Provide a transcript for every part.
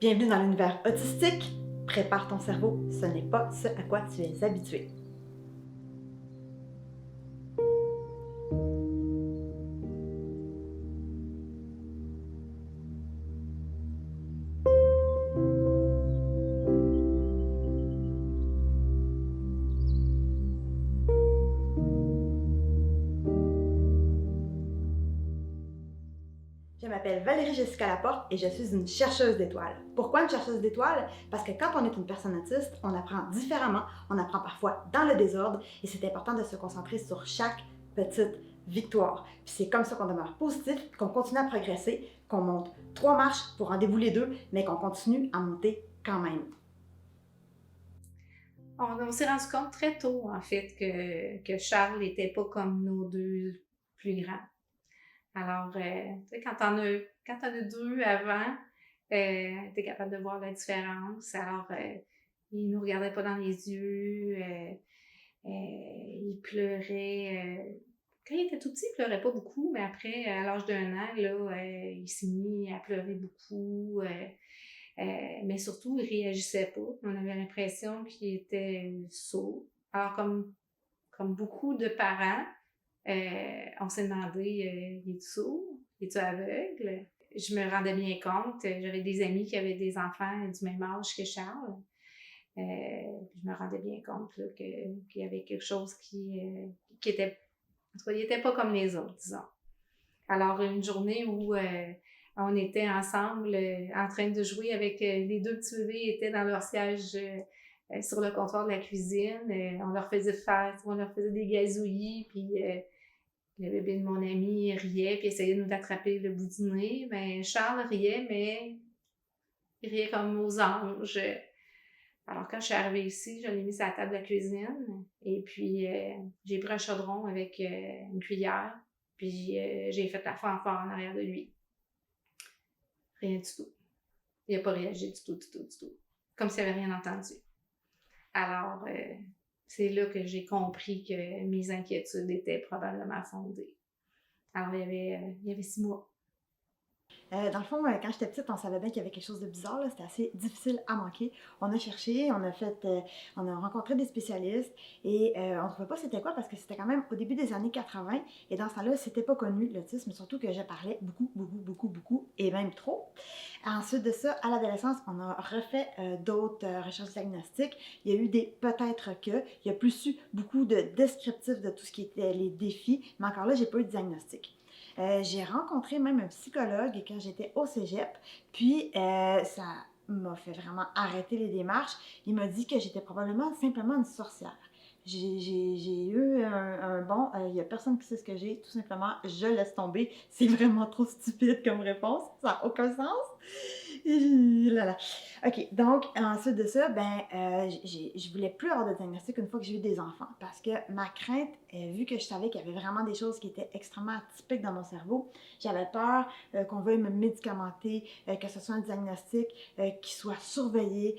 Bienvenue dans l'univers autistique. Prépare ton cerveau, ce n'est pas ce à quoi tu es habitué. Je m'appelle Valérie Jessica Laporte et je suis une chercheuse d'étoiles. Pourquoi une chercheuse d'étoiles? Parce que quand on est une personne autiste, on apprend différemment, on apprend parfois dans le désordre et c'est important de se concentrer sur chaque petite victoire. Puis c'est comme ça qu'on demeure positif, qu'on continue à progresser, qu'on monte 3 marches pour en débouler 2, mais qu'on continue à monter quand même. On s'est rendu compte très tôt, en fait, que Charles n'était pas comme nos deux plus grands. Alors, tu sais, quand t'en as deux avant, t'es capable de voir la différence. Alors, il nous regardait pas dans les yeux, il pleurait. Quand il était tout petit, il pleurait pas beaucoup, mais après, à l'âge d'1 an, là, il s'est mis à pleurer beaucoup. Mais surtout, il réagissait pas. On avait l'impression qu'il était sourd. Alors, comme beaucoup de parents, on s'est demandé, il est sourd? Il est aveugle? Je me rendais bien compte. J'avais des amis qui avaient des enfants du même âge que Charles. Je me rendais bien compte là, qu'il y avait quelque chose qui était... En tout cas, il n'était pas comme les autres, disons. Alors, une journée où on était ensemble en train de jouer avec les deux petits bébés étaient dans leur siège sur le comptoir de la cuisine. On leur faisait des gazouillis, puis le bébé de mon ami riait, puis essayait de nous attraper le bout du nez. Ben, Charles riait, mais il riait comme aux anges. Alors, quand je suis arrivée ici, je l'ai mis sur la table de la cuisine, et puis j'ai pris un chaudron avec une cuillère, puis j'ai fait la fanfare en arrière de lui. Rien du tout. Il n'a pas réagi du tout, du tout, du tout. Comme s'il n'avait rien entendu. Alors, c'est là que j'ai compris que mes inquiétudes étaient probablement fondées. Alors, il y avait 6 mois. Dans le fond, quand j'étais petite, on savait bien qu'il y avait quelque chose de bizarre, là. C'était assez difficile à manquer. On a cherché, on a rencontré des spécialistes et on ne trouvait pas c'était quoi parce que c'était quand même au début des années 80 et dans ce temps-là, c'était pas connu l'autisme, surtout que je parlais beaucoup, beaucoup, beaucoup, beaucoup et même trop. Ensuite de ça, à l'adolescence, on a refait d'autres recherches diagnostiques. Il y a eu des peut-être que, il y a plus eu beaucoup de descriptifs de tout ce qui était les défis, mais encore là, j'ai pas eu de diagnostic. J'ai rencontré même un psychologue quand j'étais au cégep, puis ça m'a fait vraiment arrêter les démarches. Il m'a dit que j'étais probablement simplement une sorcière. J'ai eu bon, il n'y a personne qui sait ce que j'ai, tout simplement, je laisse tomber. C'est vraiment trop stupide comme réponse, ça n'a aucun sens. Là, là. OK, donc ensuite de ça, je voulais plus avoir de diagnostic une fois que j'ai eu des enfants parce que ma crainte, vu que je savais qu'il y avait vraiment des choses qui étaient extrêmement atypiques dans mon cerveau, j'avais peur qu'on veuille me médicamenter, que ce soit un diagnostic qui soit surveillé,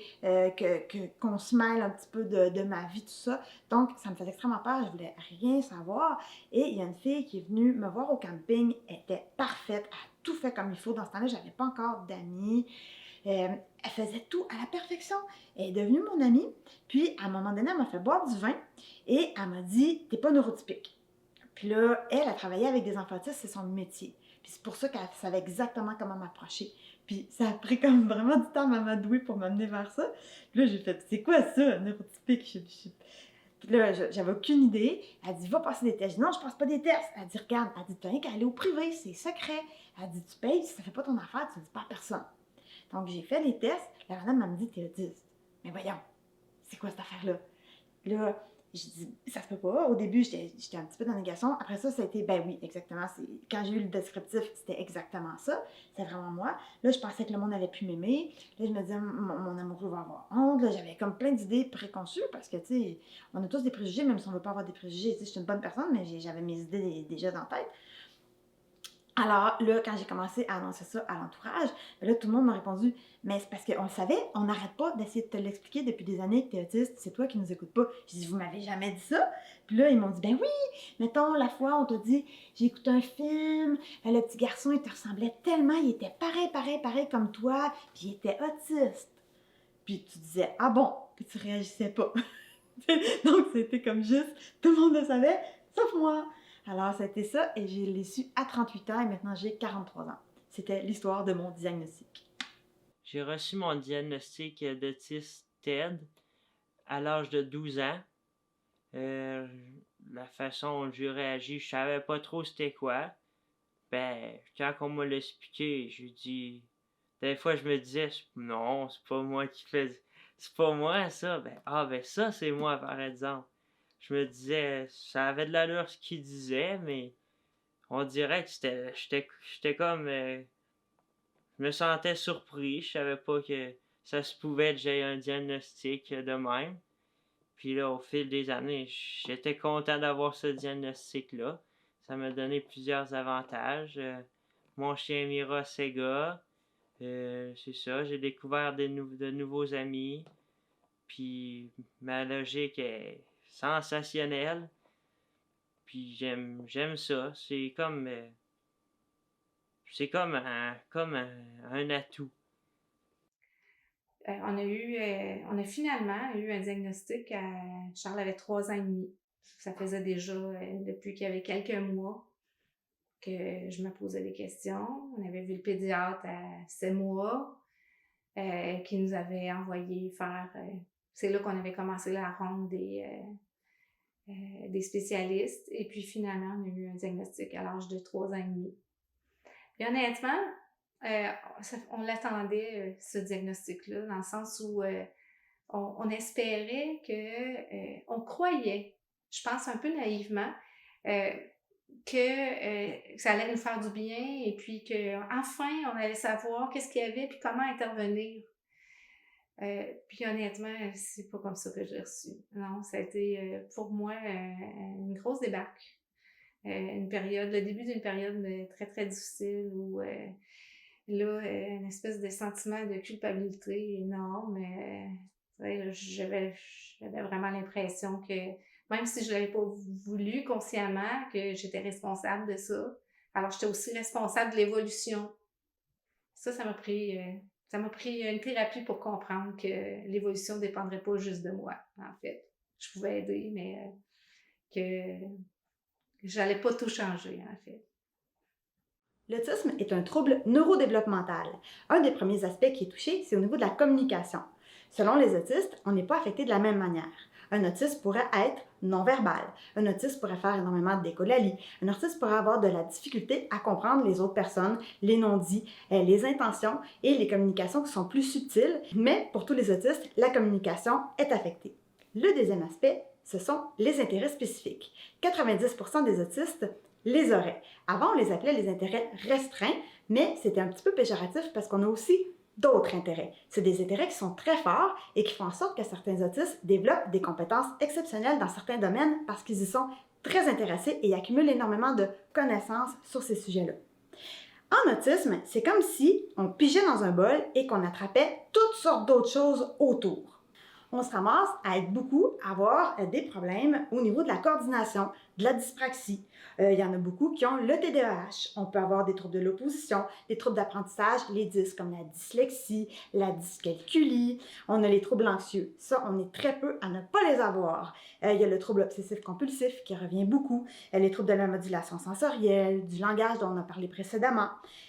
qu'on se mêle un petit peu de ma vie, tout ça. Donc, ça me faisait extrêmement peur, je voulais rien savoir. Et il y a une fille qui est venue me voir au camping, elle était parfaite, elle a tout fait comme il faut. Dans ce temps-là, j'avais pas encore d'amis. Elle faisait tout à la perfection. Elle est devenue mon amie. Puis, à un moment donné, elle m'a fait boire du vin et elle m'a dit, t'es pas neurotypique. Puis là, elle a travaillé avec des enfants autistes, c'est son métier. Puis c'est pour ça qu'elle savait exactement comment m'approcher. Puis ça a pris comme vraiment du temps à m'amadouer pour m'amener vers ça. Puis là, j'ai fait, c'est quoi ça, neurotypique? Puis là, j'avais aucune idée. Elle dit, va passer des tests. Je dis, non, je passe pas des tests. Elle dit, regarde, elle dit, t'as rien qu'à aller au privé, c'est secret. Elle dit, tu payes, si ça fait pas ton affaire, tu ne dis pas à personne. Donc, j'ai fait les tests. La madame m'a dit, t'es autiste. Mais voyons, c'est quoi cette affaire-là? Là, j'ai dit, ça se peut pas. Au début, j'étais un petit peu dans la négation. Après ça, ça a été, ben oui, exactement. Quand j'ai eu le descriptif, c'était exactement ça. C'est vraiment moi. Là, je pensais que le monde allait plus m'aimer. Là, je me disais, mon amoureux va avoir honte. Là, j'avais comme plein d'idées préconçues parce que, tu sais, on a tous des préjugés, même si on veut pas avoir des préjugés. Tu sais, je suis une bonne personne, mais j'avais mes idées déjà dans la tête. Alors là, quand j'ai commencé à annoncer ça à l'entourage, ben là, tout le monde m'a répondu: «Mais c'est parce qu'on le savait, on n'arrête pas d'essayer de te l'expliquer depuis des années que tu es autiste, c'est toi qui nous écoutes pas». J'ai dit: «Vous m'avez jamais dit ça?» Puis là, ils m'ont dit: «Ben oui, mettons la fois on t'a dit: "J'ai écouté un film, le petit garçon, il te ressemblait tellement, il était pareil, pareil, pareil comme toi, puis il était autiste." Puis tu disais: «Ah bon?» Puis tu réagissais pas. Donc c'était comme juste, tout le monde le savait, sauf moi. Alors c'était ça et je l'ai su à 38 ans et maintenant j'ai 43 ans. C'était l'histoire de mon diagnostic. J'ai reçu mon diagnostic d'autisme TED à l'âge de 12 ans. Euh, la façon dont j'ai réagi, je savais pas trop c'était quoi. Ben, quand on m'a l'expliqué, j'ai dit. Des fois, je me disais, non, c'est pas moi qui fais. C'est pas moi ça. Ben ça, c'est moi par exemple. Je me disais, ça avait de l'allure ce qu'il disait, mais on dirait que j'étais comme. Je me sentais surpris. Je savais pas que ça se pouvait que j'aie un diagnostic de même. Puis là, au fil des années, j'étais content d'avoir ce diagnostic-là. Ça m'a donné plusieurs avantages. Mon chien Mira Sega, c'est ça, j'ai découvert de nouveaux amis. Puis ma logique est sensationnelle. Puis j'aime ça. C'est comme un atout. On a finalement eu un diagnostic à Charles avait 3 ans et demi. Ça faisait déjà depuis qu'il y avait quelques mois que je me posais des questions. On avait vu le pédiatre à 7 mois qui nous avait envoyé faire. C'est là qu'on avait commencé la ronde des spécialistes. Et puis finalement, on a eu un diagnostic à l'âge de 3 ans et demi. Puis honnêtement, on l'attendait, ce diagnostic-là, dans le sens où on espérait on croyait, je pense un peu naïvement, euh, que ça allait nous faire du bien et puis qu'enfin, on allait savoir qu'est-ce qu'il y avait puis comment intervenir. Puis honnêtement, c'est pas comme ça que j'ai reçu. Non, ça a été pour moi une grosse débarque. Le début d'une période très, très difficile où là, une espèce de sentiment de culpabilité énorme. J'avais vraiment l'impression que, même si je ne l'avais pas voulu consciemment, que j'étais responsable de ça. Alors, j'étais aussi responsable de l'évolution. Ça m'a pris une thérapie pour comprendre que l'évolution ne dépendrait pas juste de moi, en fait. Je pouvais aider, mais que j'allais pas tout changer, en fait. L'autisme est un trouble neurodéveloppemental. Un des premiers aspects qui est touché, c'est au niveau de la communication. Selon les autistes, on n'est pas affecté de la même manière. Un autiste pourrait être non-verbal. Un autiste pourrait faire énormément de d'écholalie. Un autiste pourrait avoir de la difficulté à comprendre les autres personnes, les non-dits, les intentions et les communications qui sont plus subtiles. Mais pour tous les autistes, la communication est affectée. Le deuxième aspect, ce sont les intérêts spécifiques. 90% des autistes les auraient. Avant, on les appelait les intérêts restreints, mais c'était un petit peu péjoratif parce qu'on a aussi d'autres intérêts. C'est des intérêts qui sont très forts et qui font en sorte que certains autistes développent des compétences exceptionnelles dans certains domaines parce qu'ils y sont très intéressés et accumulent énormément de connaissances sur ces sujets-là. En autisme, c'est comme si on pigeait dans un bol et qu'on attrapait toutes sortes d'autres choses autour. On se ramasse à être beaucoup, à avoir des problèmes au niveau de la coordination, de la dyspraxie. Il y en a beaucoup qui ont le TDAH. On peut avoir des troubles de l'opposition, des troubles d'apprentissage, les dys comme la dyslexie, la dyscalculie. On a les troubles anxieux. Ça, on est très peu à ne pas les avoir. Il y a le trouble obsessif-compulsif qui revient beaucoup. Les troubles de la modulation sensorielle, du langage dont on a parlé précédemment.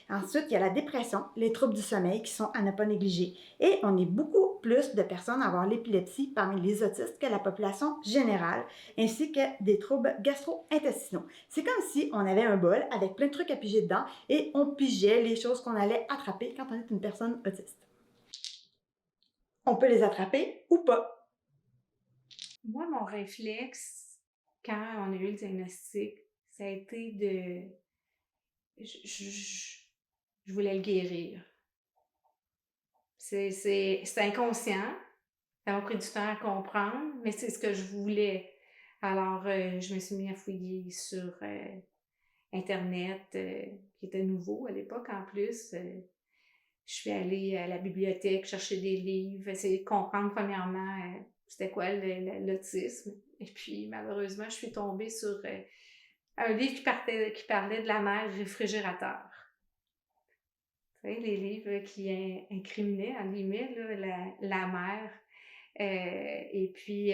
Ensuite, il y a la dépression, les troubles du sommeil qui sont à ne pas négliger. Et on est beaucoup plus de personnes à avoir l'épilepsie parmi les autistes que la population générale, ainsi que des troubles gastro-intestinaux. C'est comme si on avait un bol avec plein de trucs à piger dedans et on pigeait les choses qu'on allait attraper quand on est une personne autiste. On peut les attraper ou pas. Moi, mon réflexe, quand on a eu le diagnostic, ça a été de... Je voulais le guérir. C'est inconscient. Ça m'a pris du temps à comprendre, mais c'est ce que je voulais. Alors, je me suis mis à fouiller sur Internet, qui était nouveau à l'époque en plus. Je suis allée à la bibliothèque chercher des livres, essayer de comprendre premièrement c'était quoi l'autisme. Et puis, malheureusement, je suis tombée sur un livre qui parlait de la mère réfrigérateur. Tu sais, les livres qui incriminaient, en guillemets, là, la mère. Et puis,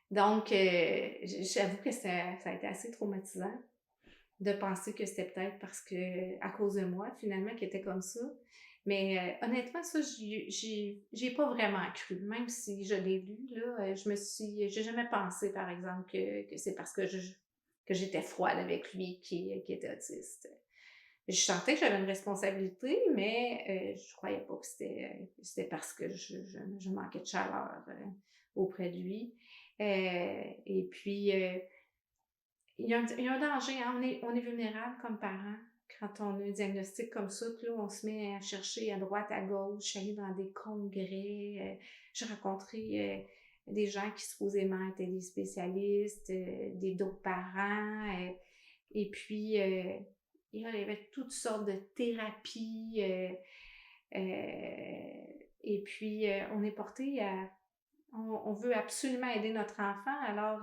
donc, j'avoue que ça a été assez traumatisant de penser que c'était peut-être parce que, à cause de moi, finalement, qu'il était comme ça. Mais honnêtement, ça, j'y ai pas vraiment cru. Même si je l'ai lu, là, j'ai jamais pensé, par exemple, que c'est parce que j'étais froide avec lui qui était autiste. Je sentais que j'avais une responsabilité, mais je croyais pas que c'était parce que je manquais de chaleur auprès de lui. Et puis, il y a un danger, hein. On est vulnérable comme parents quand on a un diagnostic comme ça. Puis là, on se met à chercher à droite, à gauche, aller dans des congrès. J'ai rencontré des gens qui supposément étaient des spécialistes, d'autres parents. Et puis, il y avait toutes sortes de thérapies. Et puis, on est porté à... On veut absolument aider notre enfant. Alors,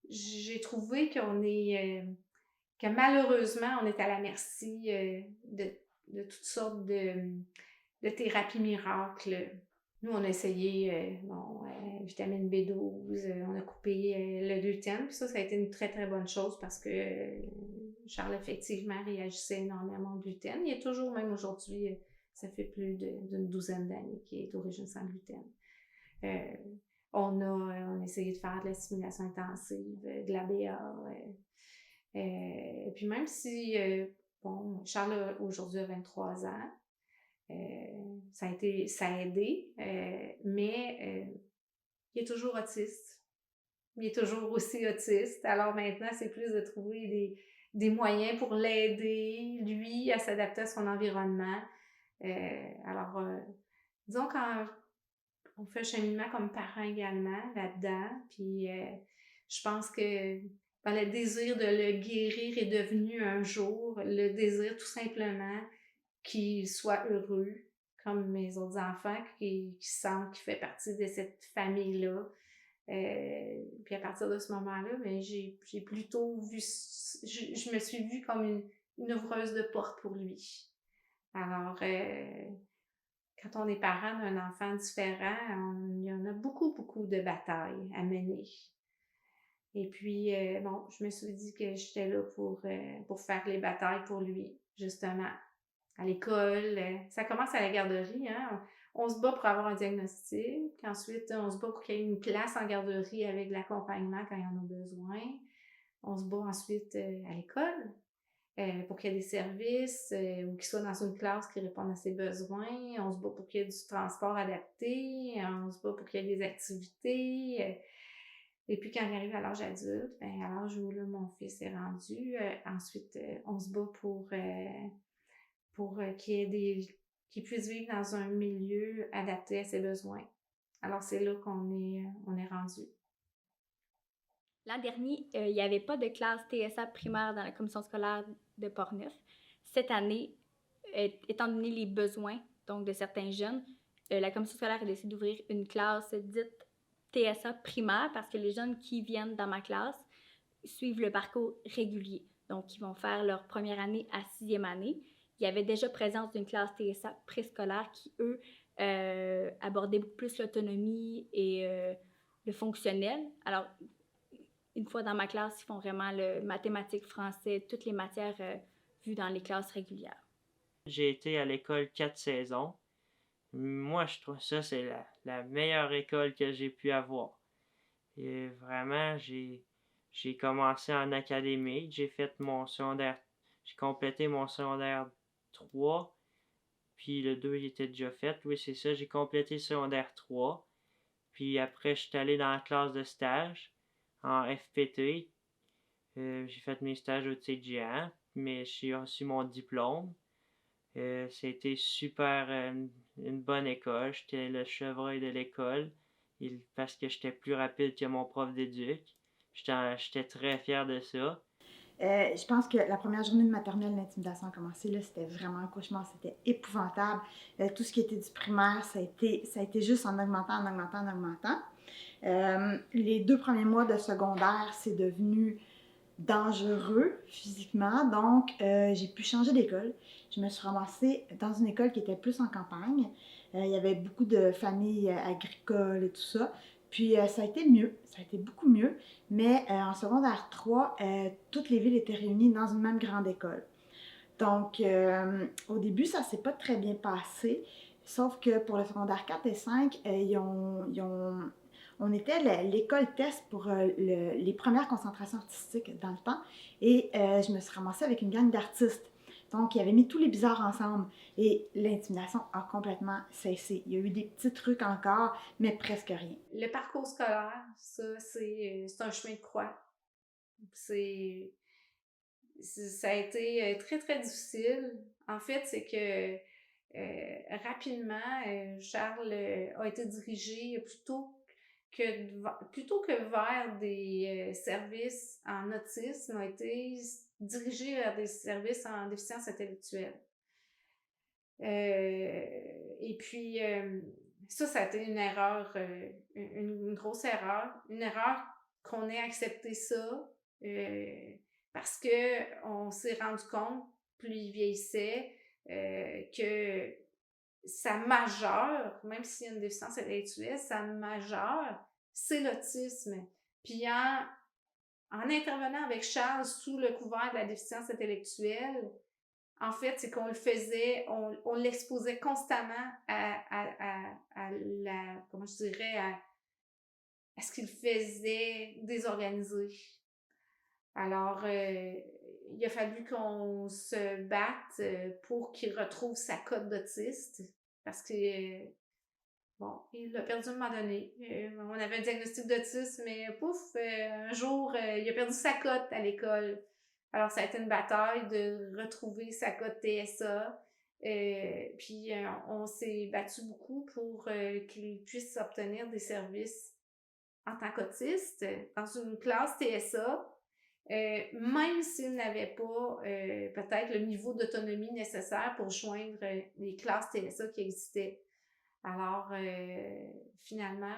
j'ai trouvé que malheureusement, on est à la merci de toutes sortes de thérapies miracles. Nous, on a essayé, vitamine B12, on a coupé le gluten, puis ça a été une très, très bonne chose parce que Charles, effectivement, réagissait énormément au gluten. Il est toujours, même aujourd'hui, ça fait plus d'une douzaine d'années qu'il est d'origine sans gluten. On a essayé de faire de la stimulation intensive, de la BA. Et puis même si, Charles aujourd'hui a 23 ans, ça a aidé, mais il est toujours autiste. Il est toujours aussi autiste. Alors maintenant, c'est plus de trouver des moyens pour l'aider, lui, à s'adapter à son environnement. Alors, disons qu'on fait un cheminement comme parent également là-dedans. Puis je pense que le désir de le guérir est devenu un jour le désir tout simplement qu'il soit heureux, comme mes autres enfants, qui sentent qu'il fait partie de cette famille-là. Puis à partir de ce moment-là, mais j'ai plutôt vu... Je me suis vue comme une ouvreuse de porte pour lui. Alors, quand on est parent d'un enfant différent, il y en a beaucoup, beaucoup de batailles à mener. Et puis, je me suis dit que j'étais là pour faire les batailles pour lui, justement. À l'école, ça commence à la garderie, hein. On se bat pour avoir un diagnostic. Ensuite, on se bat pour qu'il y ait une place en garderie avec de l'accompagnement quand il y en a besoin. On se bat ensuite à l'école. Pour qu'il y ait des services ou qu'il soit dans une classe qui réponde à ses besoins. On se bat pour qu'il y ait du transport adapté. On se bat pour qu'il y ait des activités. Et puis, quand il arrive à l'âge adulte, à l'âge où là, mon fils est rendu, ensuite, on se bat pour qu'il puisse vivre dans un milieu adapté à ses besoins. Alors, c'est là qu'on est rendu. L'an dernier, il n'y avait pas de classe TSA primaire dans la commission scolaire de Portneuf. Cette année, étant donné les besoins donc de certains jeunes, la commission scolaire a décidé d'ouvrir une classe dite TSA primaire parce que les jeunes qui viennent dans ma classe suivent le parcours régulier. Donc, ils vont faire leur première année à 6e année. Il y avait déjà présence d'une classe TSA préscolaire qui, eux, abordaient beaucoup plus l'autonomie et le fonctionnel. Alors, une fois dans ma classe, ils font vraiment le mathématiques, français, toutes les matières vues dans les classes régulières. J'ai été à l'école 4 saisons. Moi, je trouve ça, c'est la meilleure école que j'ai pu avoir. Et vraiment, j'ai commencé en académie. J'ai complété mon secondaire 3. Puis le 2, il était déjà fait. Oui, c'est ça. J'ai complété secondaire 3. Puis après, je suis allé dans la classe de stage en FPT. J'ai fait mes stages au TGA, mais j'ai reçu mon diplôme. C'était super, une bonne école. J'étais le chevreuil de l'école parce que j'étais plus rapide que mon prof d'éduc. J'étais très fier de ça. Je pense que la première journée de maternelle, l'intimidation a commencé, là, c'était vraiment un cauchemar, c'était épouvantable. Tout ce qui était du primaire, ça a été juste en augmentant, en augmentant, en augmentant. Les 2 premiers mois de secondaire, c'est devenu dangereux physiquement, donc j'ai pu changer d'école. Je me suis ramassée dans une école qui était plus en campagne. Il y avait beaucoup de familles agricoles et tout ça. Puis ça a été mieux, ça a été beaucoup mieux, mais en secondaire 3, toutes les villes étaient réunies dans une même grande école. Donc au début, ça s'est pas très bien passé, sauf que pour le secondaire 4 et 5, on était l'école test pour les premières concentrations artistiques dans le temps et je me suis ramassée avec une gang d'artistes. Donc, ils avaient mis tous les bizarres ensemble et l'intimidation a complètement cessé. Il y a eu des petits trucs encore, mais presque rien. Le parcours scolaire, ça, c'est un chemin de croix. Ça a été très, très difficile. En fait, c'est que rapidement, Charles a été dirigé plutôt que vers des services en autisme, a été dirigé vers des services en déficience intellectuelle. Et puis, ça a été une erreur, une grosse erreur. Une erreur qu'on ait accepté ça parce que on s'est rendu compte, plus il vieillissait, que sa majeure, même s'il y a une déficience intellectuelle, sa majeure, c'est l'autisme. Puis en intervenant avec Charles sous le couvert de la déficience intellectuelle, en fait, c'est qu'on le faisait, on l'exposait constamment à la, comment je dirais, à ce qu'il faisait désorganisé. Alors, il a fallu qu'on se batte pour qu'il retrouve sa cote d'autiste parce que, bon, il l'a perdu à un moment donné. On avait un diagnostic d'autisme, mais pouf, un jour, il a perdu sa cote à l'école. Alors, ça a été une bataille de retrouver sa cote TSA. Puis, on s'est battu beaucoup pour qu'il puisse obtenir des services en tant qu'autiste dans une classe TSA. Même s'il n'avait pas peut-être le niveau d'autonomie nécessaire pour joindre les classes TSA qui existaient. Alors, finalement,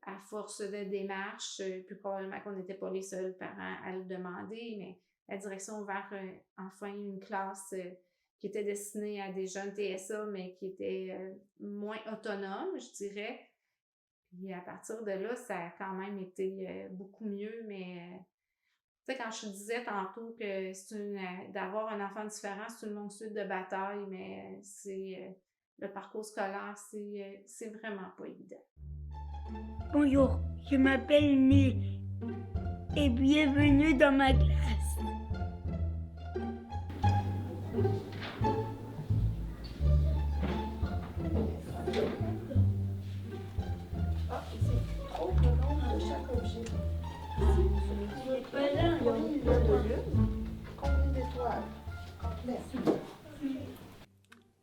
à force de démarches, puis probablement qu'on n'était pas les seuls parents à le demander, mais la direction a ouvert enfin une classe qui était destinée à des jeunes TSA, mais qui était moins autonome, je dirais. Puis à partir de là, ça a quand même été beaucoup mieux, mais tu sais, quand je te disais tantôt que d'avoir un enfant différent, c'est une longue suite de batailles, mais le parcours scolaire, c'est vraiment pas évident. Bonjour, je m'appelle Neil et bienvenue dans ma classe.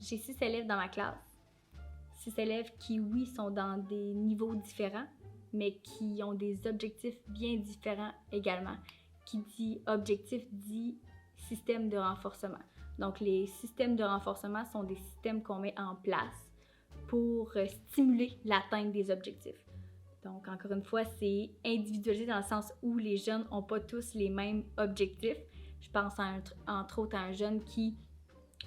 J'ai 6 élèves dans ma classe. 6 élèves qui, oui, sont dans des niveaux différents, mais qui ont des objectifs bien différents également. Qui dit objectif dit système de renforcement. Donc, les systèmes de renforcement sont des systèmes qu'on met en place pour stimuler l'atteinte des objectifs. Donc, encore une fois, c'est individualisé dans le sens où les jeunes n'ont pas tous les mêmes objectifs. Je pense entre autres à un jeune qui,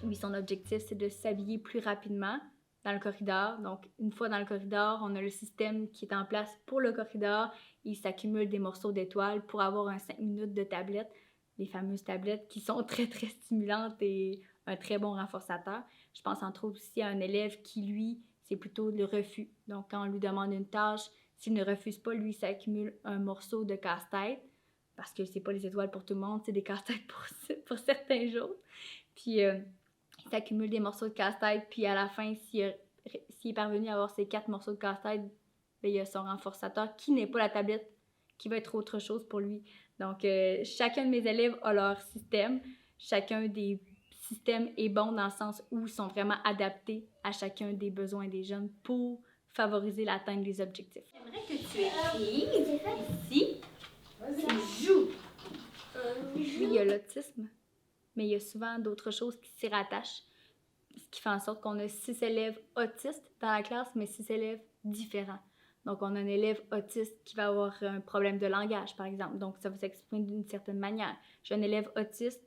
oui, son objectif, c'est de s'habiller plus rapidement dans le corridor. Donc, une fois dans le corridor, on a le système qui est en place pour le corridor. Il s'accumule des morceaux d'étoiles pour avoir un 5 minutes de tablette, les fameuses tablettes qui sont très, très stimulantes et un très bon renforçateur. Je pense entre autres aussi à un élève qui, lui, c'est plutôt le refus. Donc, quand on lui demande une tâche, s'il ne refuse pas, lui, ça accumule un morceau de casse-tête parce que c'est pas les étoiles pour tout le monde, c'est des casse-têtes pour certains jours. Puis, il s'accumule des morceaux de casse-tête, puis à la fin, s'il est parvenu à avoir ces 4 morceaux de casse-tête, bien, il y a son renforçateur qui n'est pas la tablette, qui va être autre chose pour lui. Donc, chacun de mes élèves a leur système. Chacun des systèmes est bon dans le sens où ils sont vraiment adaptés à chacun des besoins des jeunes pour favoriser l'atteinte des objectifs. J'aimerais que tu écrives ici, tu joues l'autisme, mais il y a souvent d'autres choses qui s'y rattachent, ce qui fait en sorte qu'on a 6 élèves autistes dans la classe, mais 6 élèves différents. Donc, on a un élève autiste qui va avoir un problème de langage, par exemple. Donc, ça va s'exprimer d'une certaine manière. J'ai un élève autiste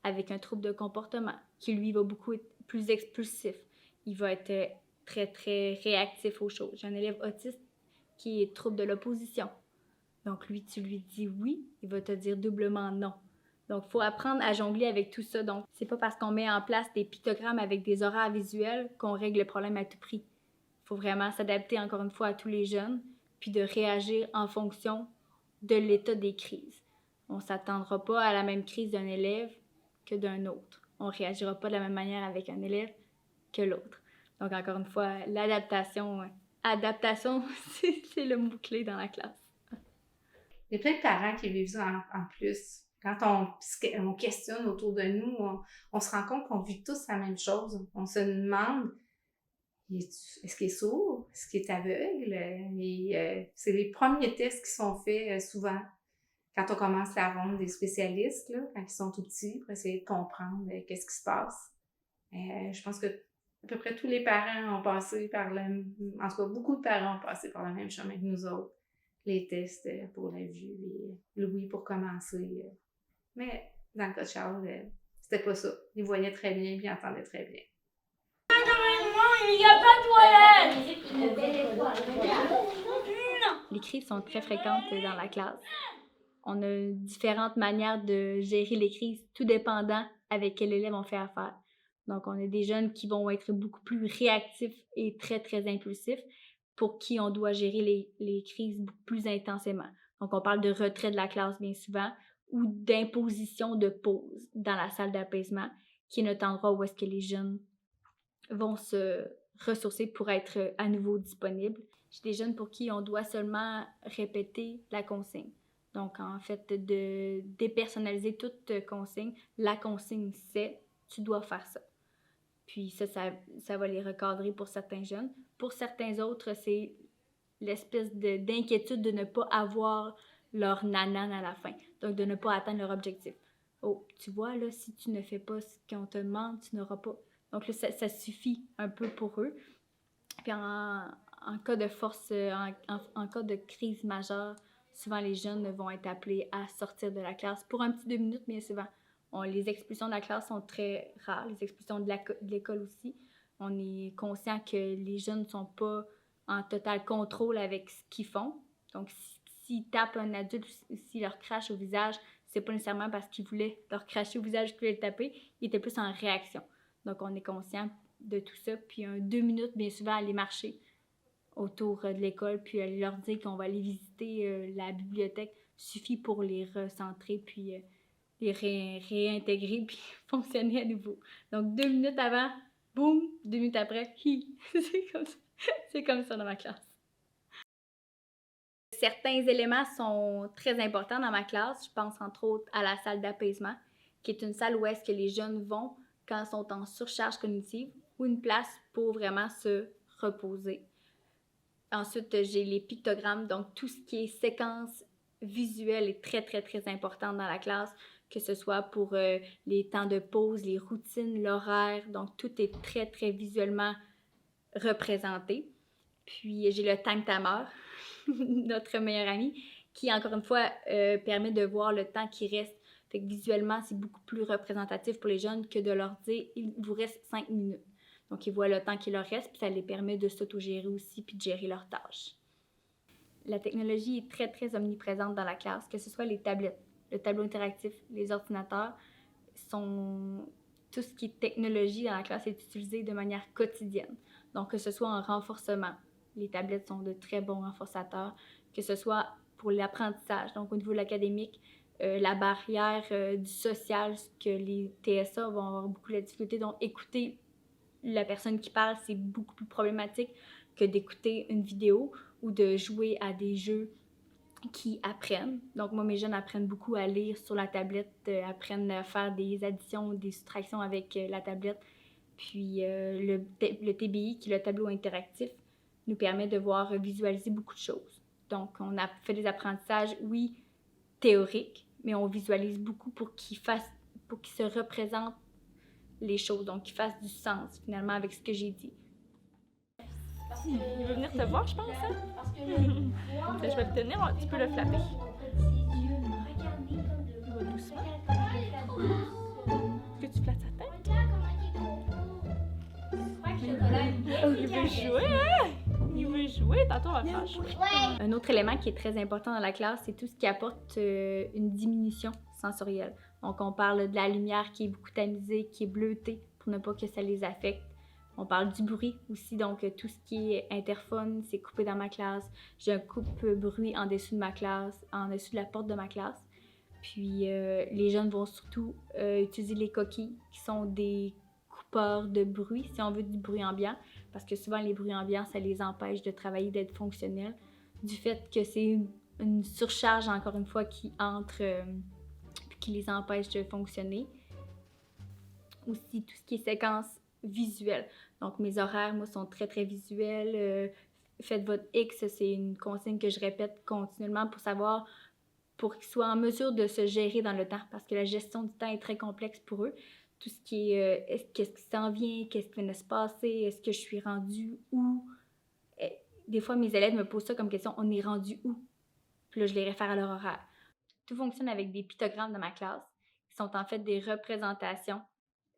avec un trouble de comportement qui, lui, va beaucoup être plus expulsif. Il va être très, très réactif aux choses. J'ai un élève autiste qui est trouble de l'opposition. Donc, lui, tu lui dis oui, il va te dire doublement non. Donc, il faut apprendre à jongler avec tout ça. Donc, c'est pas parce qu'on met en place des pictogrammes avec des horaires visuels qu'on règle le problème à tout prix. Il faut vraiment s'adapter, encore une fois, à tous les jeunes, puis de réagir en fonction de l'état des crises. On ne s'attendra pas à la même crise d'un élève que d'un autre. On ne réagira pas de la même manière avec un élève que l'autre. Donc, encore une fois, l'adaptation, c'est le mot-clé dans la classe. Il y a plein de parents qui vivent ça en plus. Quand on questionne autour de nous, on se rend compte qu'on vit tous la même chose. On se demande, est-ce qu'il est sourd? Est-ce qu'il est aveugle? Et c'est les premiers tests qui sont faits souvent quand on commence la ronde des spécialistes, là, quand ils sont tout petits, pour essayer de comprendre qu'est-ce qui se passe. Je pense que à peu près tous les parents ont passé en tout cas, beaucoup de parents ont passé par le même chemin que nous autres. Les tests pour la vue et l'ouïe pour commencer. Mais dans le cas de Charles, c'était pas ça. Il voyait très bien et il entendait très bien. Il n'y a pas de toilette! Les crises sont très fréquentes dans la classe. On a différentes manières de gérer les crises, tout dépendant avec quel élève on fait affaire. Donc, on a des jeunes qui vont être beaucoup plus réactifs et très, très impulsifs, pour qui on doit gérer les crises beaucoup plus intensément. Donc, on parle de retrait de la classe bien souvent ou d'imposition de pause dans la salle d'apaisement, qui est notre endroit où est-ce que les jeunes vont se ressourcer pour être à nouveau disponibles. J'ai des jeunes pour qui on doit seulement répéter la consigne. Donc, en fait, de dépersonnaliser toute consigne. La consigne, c'est « tu dois faire ça ». Puis ça va les recadrer pour certains jeunes. Pour certains autres, c'est l'espèce d'inquiétude de ne pas avoir leur nanan à la fin. Donc, de ne pas atteindre leur objectif. Oh, tu vois, là, si tu ne fais pas ce qu'on te demande, tu n'auras pas. Donc, là, ça suffit un peu pour eux. Puis, en cas de force, en cas de crise majeure, souvent les jeunes vont être appelés à sortir de la classe pour un petit 2 minutes, mais souvent. Les expulsions de la classe sont très rares, les expulsions de l'école aussi. On est conscient que les jeunes ne sont pas en total contrôle avec ce qu'ils font. Donc, s'ils tapent un adulte ou s'ils leur crachent au visage, c'est pas nécessairement parce qu'ils voulaient leur cracher au visage qu'ils voulaient le taper, ils étaient plus en réaction. Donc, on est conscient de tout ça. Puis, 2 minutes, bien souvent, aller marcher autour de l'école, puis aller leur dire qu'on va aller visiter la bibliothèque suffit pour les recentrer, puis les réintégrer puis fonctionner à nouveau. Donc, 2 minutes avant, boum, 2 minutes après, hi. C'est comme ça dans ma classe. Certains éléments sont très importants dans ma classe. Je pense entre autres à la salle d'apaisement, qui est une salle où est-ce que les jeunes vont quand ils sont en surcharge cognitive ou une place pour vraiment se reposer. Ensuite, j'ai les pictogrammes, donc tout ce qui est séquence visuelle est très, très, très important dans la classe, que ce soit pour les temps de pause, les routines, l'horaire. Donc, tout est très, très visuellement représenté. Puis, j'ai le time timer, notre meilleur ami, qui, encore une fois, permet de voir le temps qui reste. Fait que visuellement, c'est beaucoup plus représentatif pour les jeunes que de leur dire « il vous reste 5 minutes ». Donc, ils voient le temps qui leur reste, puis ça les permet de s'autogérer aussi, puis de gérer leurs tâches. La technologie est très, très omniprésente dans la classe, que ce soit les tablettes, le tableau interactif, les ordinateurs. Tout ce qui est technologie dans la classe est utilisé de manière quotidienne. Donc, que ce soit en renforcement, les tablettes sont de très bons renforçateurs, que ce soit pour l'apprentissage, donc au niveau de l'académique, la barrière du social, que les TSA vont avoir beaucoup de difficulté. Donc, écouter la personne qui parle, c'est beaucoup plus problématique que d'écouter une vidéo ou de jouer à des jeux qui apprennent. Donc, moi, mes jeunes apprennent beaucoup à lire sur la tablette, apprennent à faire des additions, des soustractions avec la tablette. Puis, le TBI, qui est le tableau interactif, nous permet de visualiser beaucoup de choses. Donc, on a fait des apprentissages, oui, théoriques, mais on visualise beaucoup pour qu'ils se représentent les choses, donc qu'ils fassent du sens finalement avec ce que j'ai dit. Il veut venir te voir, je pense, hein? Je vais le tenir, tu peux le flapper. Il va doucement. Est-ce que tu flattes sa tête? Il veut jouer, hein? Il veut jouer, tantôt on va faire jouer. Un autre élément qui est très important dans la classe, c'est tout ce qui apporte une diminution sensorielle. Donc on parle de la lumière qui est beaucoup tamisée, qui est bleutée pour ne pas que ça les affecte. On parle du bruit aussi, donc tout ce qui est interphone, c'est coupé dans ma classe. J'ai un coupe-bruit en dessous de ma classe, en dessous de la porte de ma classe. Puis les jeunes vont surtout utiliser les coquilles qui sont des coupeurs de bruit, si on veut du bruit ambiant, parce que souvent les bruits ambiants, ça les empêche de travailler, d'être fonctionnels, du fait que c'est une surcharge, encore une fois, qui entre, puis qui les empêche de fonctionner. Aussi, tout ce qui est séquence visuelle. Donc, mes horaires, moi, sont très, très visuels. Faites votre X, c'est une consigne que je répète continuellement pour qu'ils soient en mesure de se gérer dans le temps, parce que la gestion du temps est très complexe pour eux. Tout ce qui est qu'est-ce qui s'en vient, qu'est-ce qui vient de se passer, est-ce que je suis rendue où? Des fois, mes élèves me posent ça comme question, on est rendu où? Puis là, je les réfère à leur horaire. Tout fonctionne avec des pictogrammes dans ma classe, qui sont en fait des représentations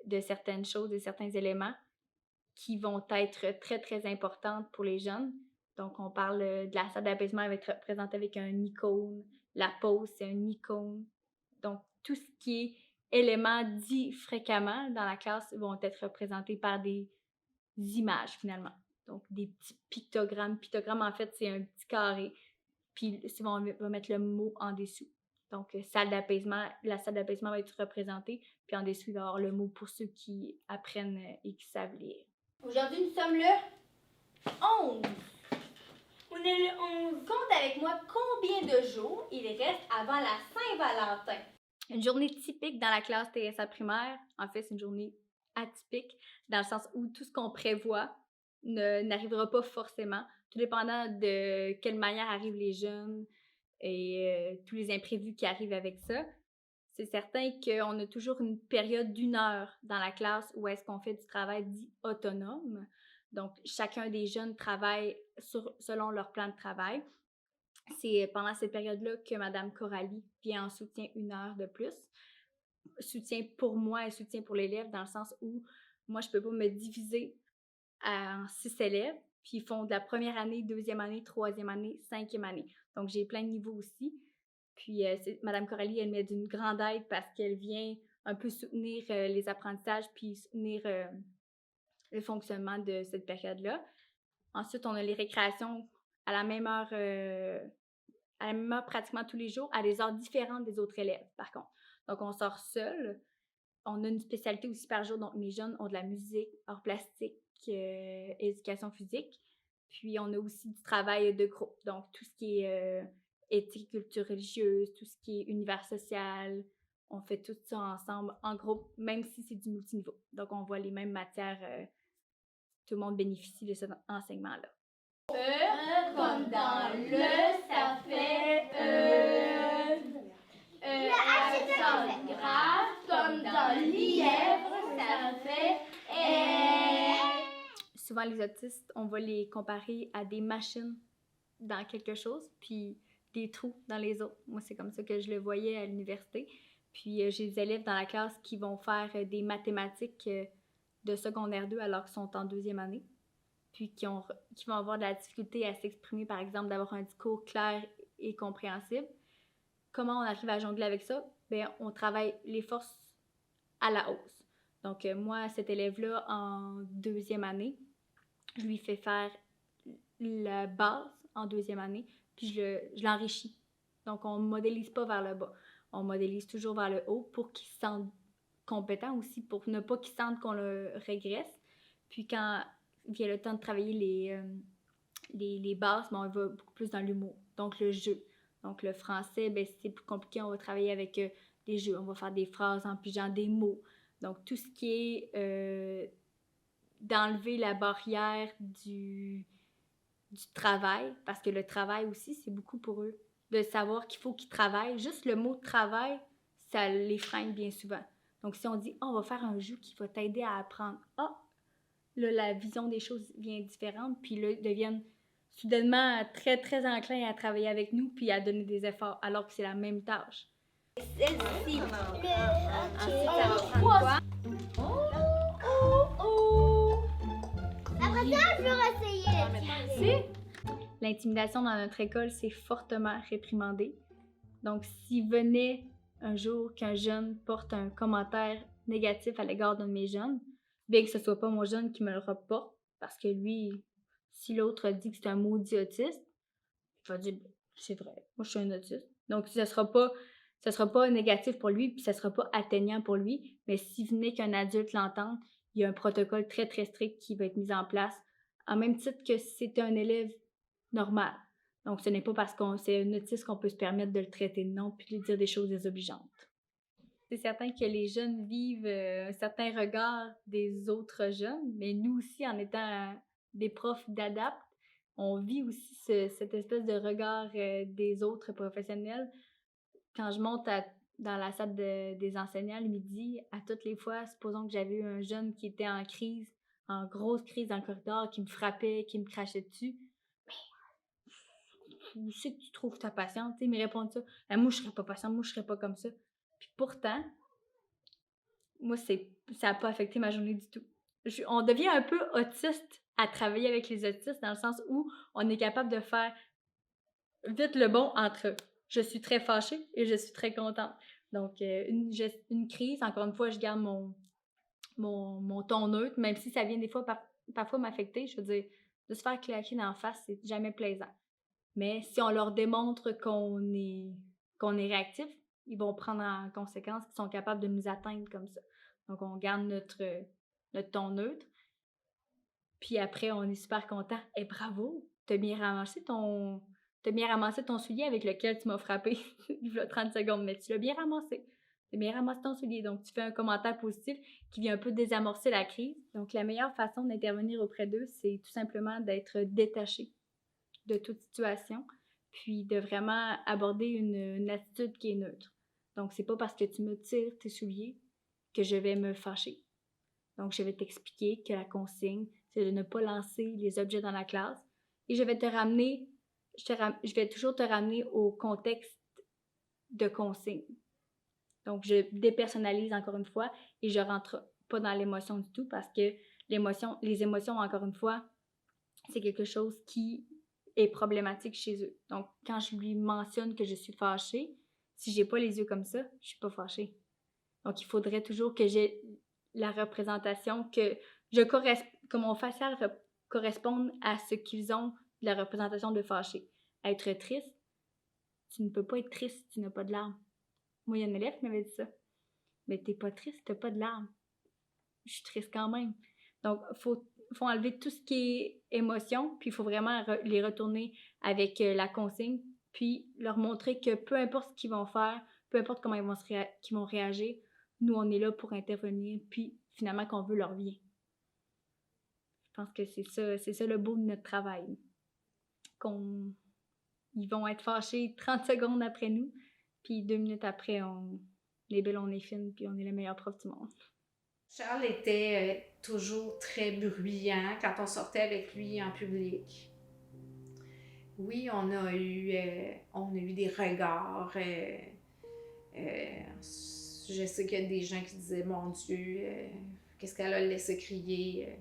de certaines choses, de certains éléments qui vont être très, très importantes pour les jeunes. Donc, on parle de la salle d'apaisement, elle va être représentée avec un icône. La pause, c'est un icône. Donc, tout ce qui est éléments dits fréquemment dans la classe vont être représentés par des images, finalement. Donc, des petits pictogrammes. Pictogramme, en fait, c'est un petit carré. Puis, souvent, on va mettre le mot en dessous. Donc, salle d'apaisement, la salle d'apaisement va être représentée. Puis, en dessous, il va y avoir le mot pour ceux qui apprennent et qui savent lire. Aujourd'hui, nous sommes le 11. On est le 11. Compte avec moi combien de jours il reste avant la Saint-Valentin. Une journée typique dans la classe TSA primaire, en fait, c'est une journée atypique, dans le sens où tout ce qu'on prévoit n'arrivera pas forcément, tout dépendant de quelle manière arrivent les jeunes et tous les imprévus qui arrivent avec ça. C'est certain qu'on a toujours une période d'1 heure dans la classe où est-ce qu'on fait du travail dit autonome. Donc, chacun des jeunes travaille selon leur plan de travail. C'est pendant cette période-là que Mme Coralie vient en soutien 1 heure de plus. Soutien pour moi et soutien pour l'élève, dans le sens où moi, je ne peux pas me diviser en 6 élèves, puis ils font de la première année, 2e année, 3e année, 5e année. Donc, j'ai plein de niveaux aussi. Puis, Mme Coralie, elle m'est d'une grande aide parce qu'elle vient un peu soutenir les apprentissages puis soutenir le fonctionnement de cette période-là. Ensuite, on a les récréations à la même heure pratiquement tous les jours, à des heures différentes des autres élèves, par contre. Donc, on sort seul. On a une spécialité aussi par jour. Donc, mes jeunes ont de la musique, arts plastiques, éducation physique. Puis, on a aussi du travail de groupe. Donc, tout ce qui est éthique, culture religieuse, tout ce qui est univers social. On fait tout ça ensemble, en groupe, même si c'est du multiniveau. Donc, on voit les mêmes matières. Tout le monde bénéficie de cet enseignement-là. Comme dans le, ça fait l'accent grave, comme dans lièvre, ça fait Souvent, les autistes, on va les comparer à des machines dans quelque chose, puis des trous dans les autres. Moi, c'est comme ça que je le voyais à l'université. Puis, j'ai des élèves dans la classe qui vont faire des mathématiques de secondaire 2 alors qu'ils sont en 2e année. Puis qui vont avoir de la difficulté à s'exprimer, par exemple, d'avoir un discours clair et compréhensible. Comment on arrive à jongler avec ça? Bien, on travaille les forces à la hausse. Donc, moi, cet élève-là, en 2e année, je lui fais faire la base en 2e année, puis je l'enrichis. Donc, on ne modélise pas vers le bas. On modélise toujours vers le haut pour qu'il se sente compétent aussi, pour ne pas qu'il sente qu'on le régresse. Puis quand vient le temps de travailler les bases, on va beaucoup plus dans l'humour. Donc, le jeu. Donc, le français, ben, c'est plus compliqué. On va travailler avec des jeux. On va faire des phrases en pigeant des mots. Donc, tout ce qui est d'enlever la barrière du travail, parce que le travail aussi, c'est beaucoup pour eux. de savoir qu'il faut qu'ils travaillent. Juste le mot travail, ça les freine bien souvent. Donc, si on dit, on va faire un jeu qui va t'aider à apprendre, là, la vision des choses vient différente, puis là, ils deviennent soudainement très, très enclins à travailler avec nous, puis à donner des efforts, alors que c'est la même tâche. Celle-ci. Ensuite, ça va prendre quoi? Après ça, je vais essayer. L'intimidation dans notre école, c'est fortement réprimandé. Donc, s'il venait un jour qu'un jeune porte un commentaire négatif à l'égard d'un de mes jeunes, bien que ce soit pas mon jeune qui me le reporte, parce que lui, si l'autre dit que c'est un maudit autiste, il va dire c'est vrai, moi je suis un autiste. Donc, ça sera pas négatif pour lui, puis ça sera pas atteignant pour lui. Mais s'il venait qu'un adulte l'entende, il y a un protocole très très strict qui va être mis en place, en même titre que si c'était un élève normal. Donc, ce n'est pas parce qu'on c'est un autiste qu'on peut se permettre de le traiter de nom puis de lui dire des choses désobligeantes. C'est certain que les jeunes vivent un certain regard des autres jeunes, mais nous aussi, en étant des profs d'adapte, on vit aussi cette espèce de regard des autres professionnels. Quand je monte dans la salle des enseignants le midi, à toutes les fois, supposons que j'avais eu un jeune qui était en crise, en grosse crise dans le corridor, qui me frappait, qui me crachait dessus, où c'est que tu trouves ta patiente? Ils me répondent ça. Moi, je serais pas patiente, moi, je serais pas comme ça. Puis pourtant, moi, ça n'a pas affecté ma journée du tout. On devient un peu autiste à travailler avec les autistes dans le sens où on est capable de faire vite le bon entre eux. Je suis très fâchée et je suis très contente. Donc, une crise, encore une fois, je garde mon ton neutre, même si ça vient des fois parfois m'affecter. Je veux dire, de se faire claquer dans la face, c'est jamais plaisant. Mais si on leur démontre qu'on est réactif, ils vont prendre en conséquence qu'ils sont capables de nous atteindre comme ça. Donc, on garde notre ton neutre. Puis après, on est super content. Et bravo, t'as bien ramassé ton soulier avec lequel tu m'as frappé il y a 30 secondes, mais tu l'as bien ramassé. Tu as bien ramassé ton soulier. Donc, tu fais un commentaire positif qui vient un peu désamorcer la crise. Donc, la meilleure façon d'intervenir auprès d'eux, c'est tout simplement d'être détaché de toute situation, puis de vraiment aborder une attitude qui est neutre. Donc, c'est pas parce que tu me tires tes souliers que je vais me fâcher. Donc, je vais t'expliquer que la consigne, c'est de ne pas lancer les objets dans la classe et je vais toujours te ramener au contexte de consigne. Donc, je dépersonnalise encore une fois et je rentre pas dans l'émotion du tout parce que les émotions, encore une fois, c'est quelque chose qui est problématique chez eux. Donc, quand je lui mentionne que je suis fâchée, si j'ai pas les yeux comme ça, je suis pas fâchée. Donc, il faudrait toujours que j'ai la représentation, que mon facial corresponde à ce qu'ils ont de la représentation de fâché. Être triste, tu ne peux pas être triste si tu n'as pas de larmes. Moi, il y a un élève qui m'avait dit ça. Mais t'es pas triste, t'as pas de larmes. Je suis triste quand même. Donc, faut enlever tout ce qui est émotion, puis il faut vraiment les retourner avec la consigne, puis leur montrer que peu importe ce qu'ils vont faire, peu importe comment ils vont réagir, nous, on est là pour intervenir, puis finalement qu'on veut leur bien. Je pense que c'est ça le beau de notre travail. Ils vont être fâchés 30 secondes après nous, puis 2 minutes après, on est belle, on est fine, puis on est le meilleur prof du monde. Charles était toujours très bruyant quand on sortait avec lui en public. Oui, on a eu des regards. Je sais qu'il y a des gens qui disaient « Mon Dieu, qu'est-ce qu'elle a laissé crier? »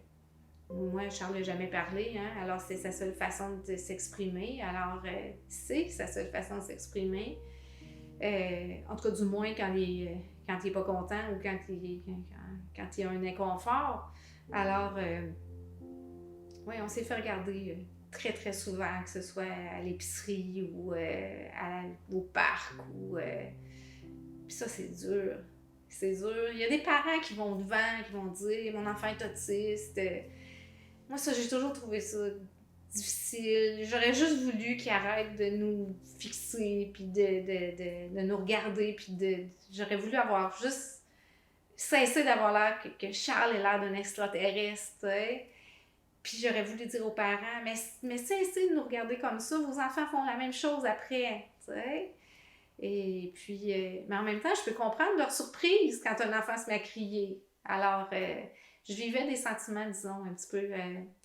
Moi, Charles n'a jamais parlé, hein? Alors c'est sa seule façon de s'exprimer. Alors, c'est sa seule façon de s'exprimer. En tout cas, du moins quand il est pas content ou quand il y a un inconfort. Alors, oui, on s'est fait regarder très, très souvent, que ce soit à l'épicerie ou au parc. Puis ça, c'est dur. C'est dur. Il y a des parents qui vont devant, qui vont dire « Mon enfant est autiste ». Moi, ça, j'ai toujours trouvé ça difficile. J'aurais juste voulu qu'il arrête de nous fixer, puis de nous regarder, puis j'aurais voulu avoir juste cessé d'avoir l'air que Charles ait l'air d'un extraterrestre, t'sais. Puis j'aurais voulu dire aux parents, mais cessez de nous regarder comme ça, vos enfants font la même chose après. tu sais. Et puis, mais en même temps, je peux comprendre leur surprise quand un enfant se met à crier. Alors, je vivais des sentiments, disons, un petit peu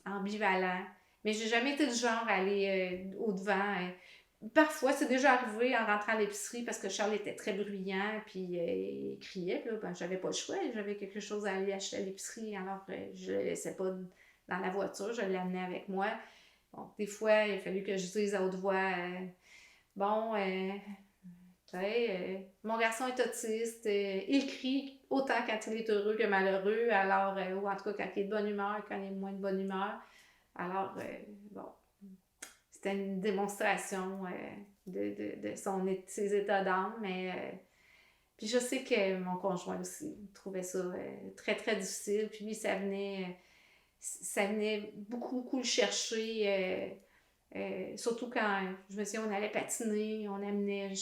ambivalents. Mais j'ai jamais été du genre à aller au-devant. Parfois, c'est déjà arrivé en rentrant à l'épicerie parce que Charles était très bruyant, puis il criait. Puis là, ben, j'avais pas le choix. J'avais quelque chose à aller acheter à l'épicerie. Alors, je le laissais pas dans la voiture. Je l'amenais avec moi. Bon, des fois, il a fallu que je dise à haute voix, bon, tu sais, mon garçon est autiste, il crie autant quand il est heureux que malheureux, alors, ou en tout cas quand il est de bonne humeur, quand il est moins de bonne humeur. Alors, bon, c'était une démonstration de ses états d'âme, mais puis je sais que mon conjoint aussi trouvait ça très, très difficile. Puis lui, ça venait beaucoup, beaucoup le chercher. Surtout quand, je me souviens, on allait patiner, on amenait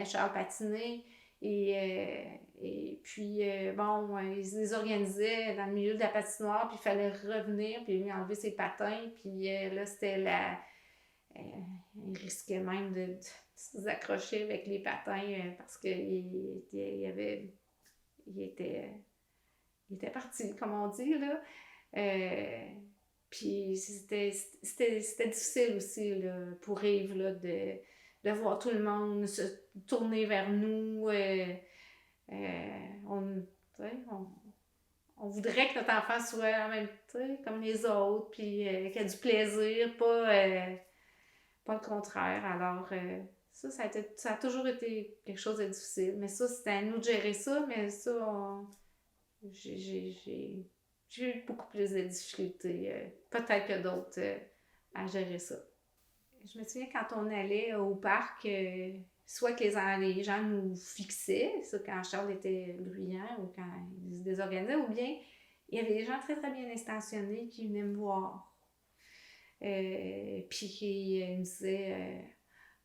Charles patiner. Et puis, bon, ils se désorganisaient dans le milieu de la patinoire, puis il fallait revenir, puis lui enlever ses patins. Puis là, c'était il risquait même de se accrocher avec les patins parce qu'il était parti, comme on dit, là. Puis c'était difficile aussi là, pour Yves là, de voir tout le monde se tourner vers nous. On voudrait que notre enfant soit en même temps comme les autres, puis qu'il ait du plaisir, pas le contraire. Alors, ça a toujours été quelque chose de difficile. Mais ça, c'était à nous de gérer ça, mais ça, j'ai eu beaucoup plus de difficultés, peut-être que d'autres, à gérer ça. Je me souviens quand on allait au parc, soit que les gens nous fixaient, ça quand Charles était bruyant ou quand il se désorganisait, ou bien il y avait des gens très très bien intentionnés qui venaient me voir. Puis qui me disaient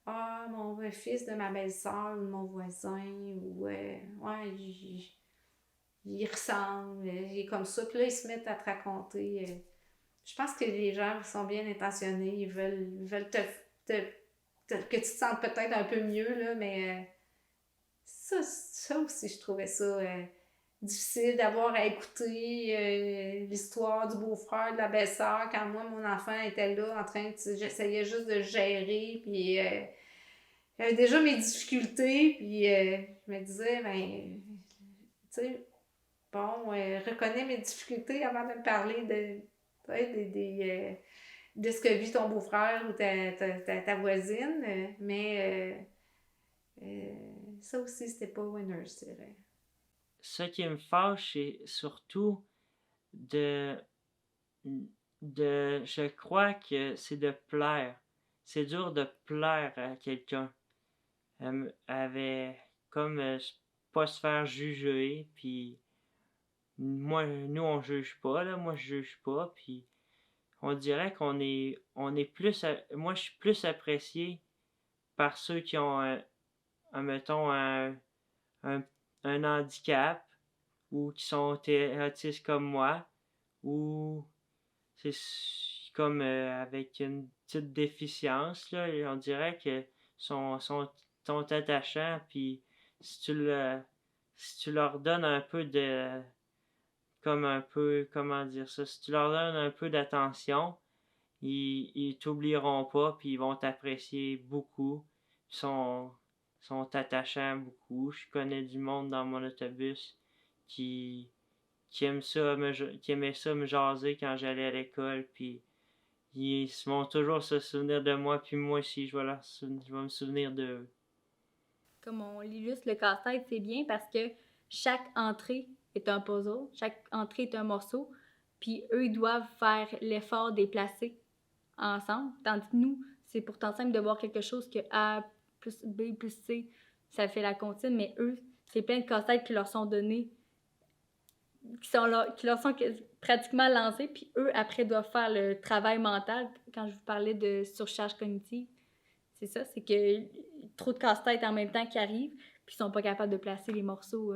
ah, mon fils de ma belle-sœur ou de mon voisin, ou ouais, il ressemble, il est comme ça. Puis là, ils se mettent à te raconter. Je pense que les gens sont bien intentionnés, ils veulent que tu te sentes peut-être un peu mieux, là, mais ça aussi, je trouvais ça difficile d'avoir à écouter l'histoire du beau-frère, de la belle-sœur, quand moi, mon enfant était là, j'essayais juste de gérer, puis j'avais déjà mes difficultés, puis je me disais, ben, tu sais, bon, reconnais mes difficultés avant de me parler de ce que vit ton beau-frère ou ta voisine, mais ça aussi, c'était pas winner, je dirais. Ce qui me fâche, c'est surtout de je crois que c'est de plaire. C'est dur de plaire à quelqu'un. Avait comme pas se faire juger, puis nous on juge pas, là, moi je juge pas, puis on dirait on est plus, moi je suis plus apprécié par ceux qui ont mettons un, un handicap ou qui sont autistes comme moi, ou c'est comme avec une petite déficience, là, et on dirait que sont attachants, puis si si tu leur donnes un peu comme un peu, comment dire ça, si tu leur donnes un peu d'attention, ils t'oublieront pas, puis ils vont t'apprécier beaucoup, ils sont attachants beaucoup. Je connais du monde dans mon autobus qui qui aimait ça me jaser quand j'allais à l'école, puis ils vont toujours se souvenir de moi, puis moi aussi, je vais me souvenir d'eux. Comme on l'illustre, le casse-tête, c'est bien parce que chaque entrée est un puzzle, chaque entrée est un morceau, puis eux, ils doivent faire l'effort de les placer ensemble, tandis que nous, c'est pourtant simple de voir quelque chose que A plus B plus C, ça fait la comptine, mais eux, c'est plein de casse-têtes qui leur sont donnés, qui leur sont pratiquement lancés, puis eux, après, doivent faire le travail mental. Quand je vous parlais de surcharge cognitive, c'est ça, c'est que trop de casse-tête en même temps qui arrivent, puis ils sont pas capables de placer les morceaux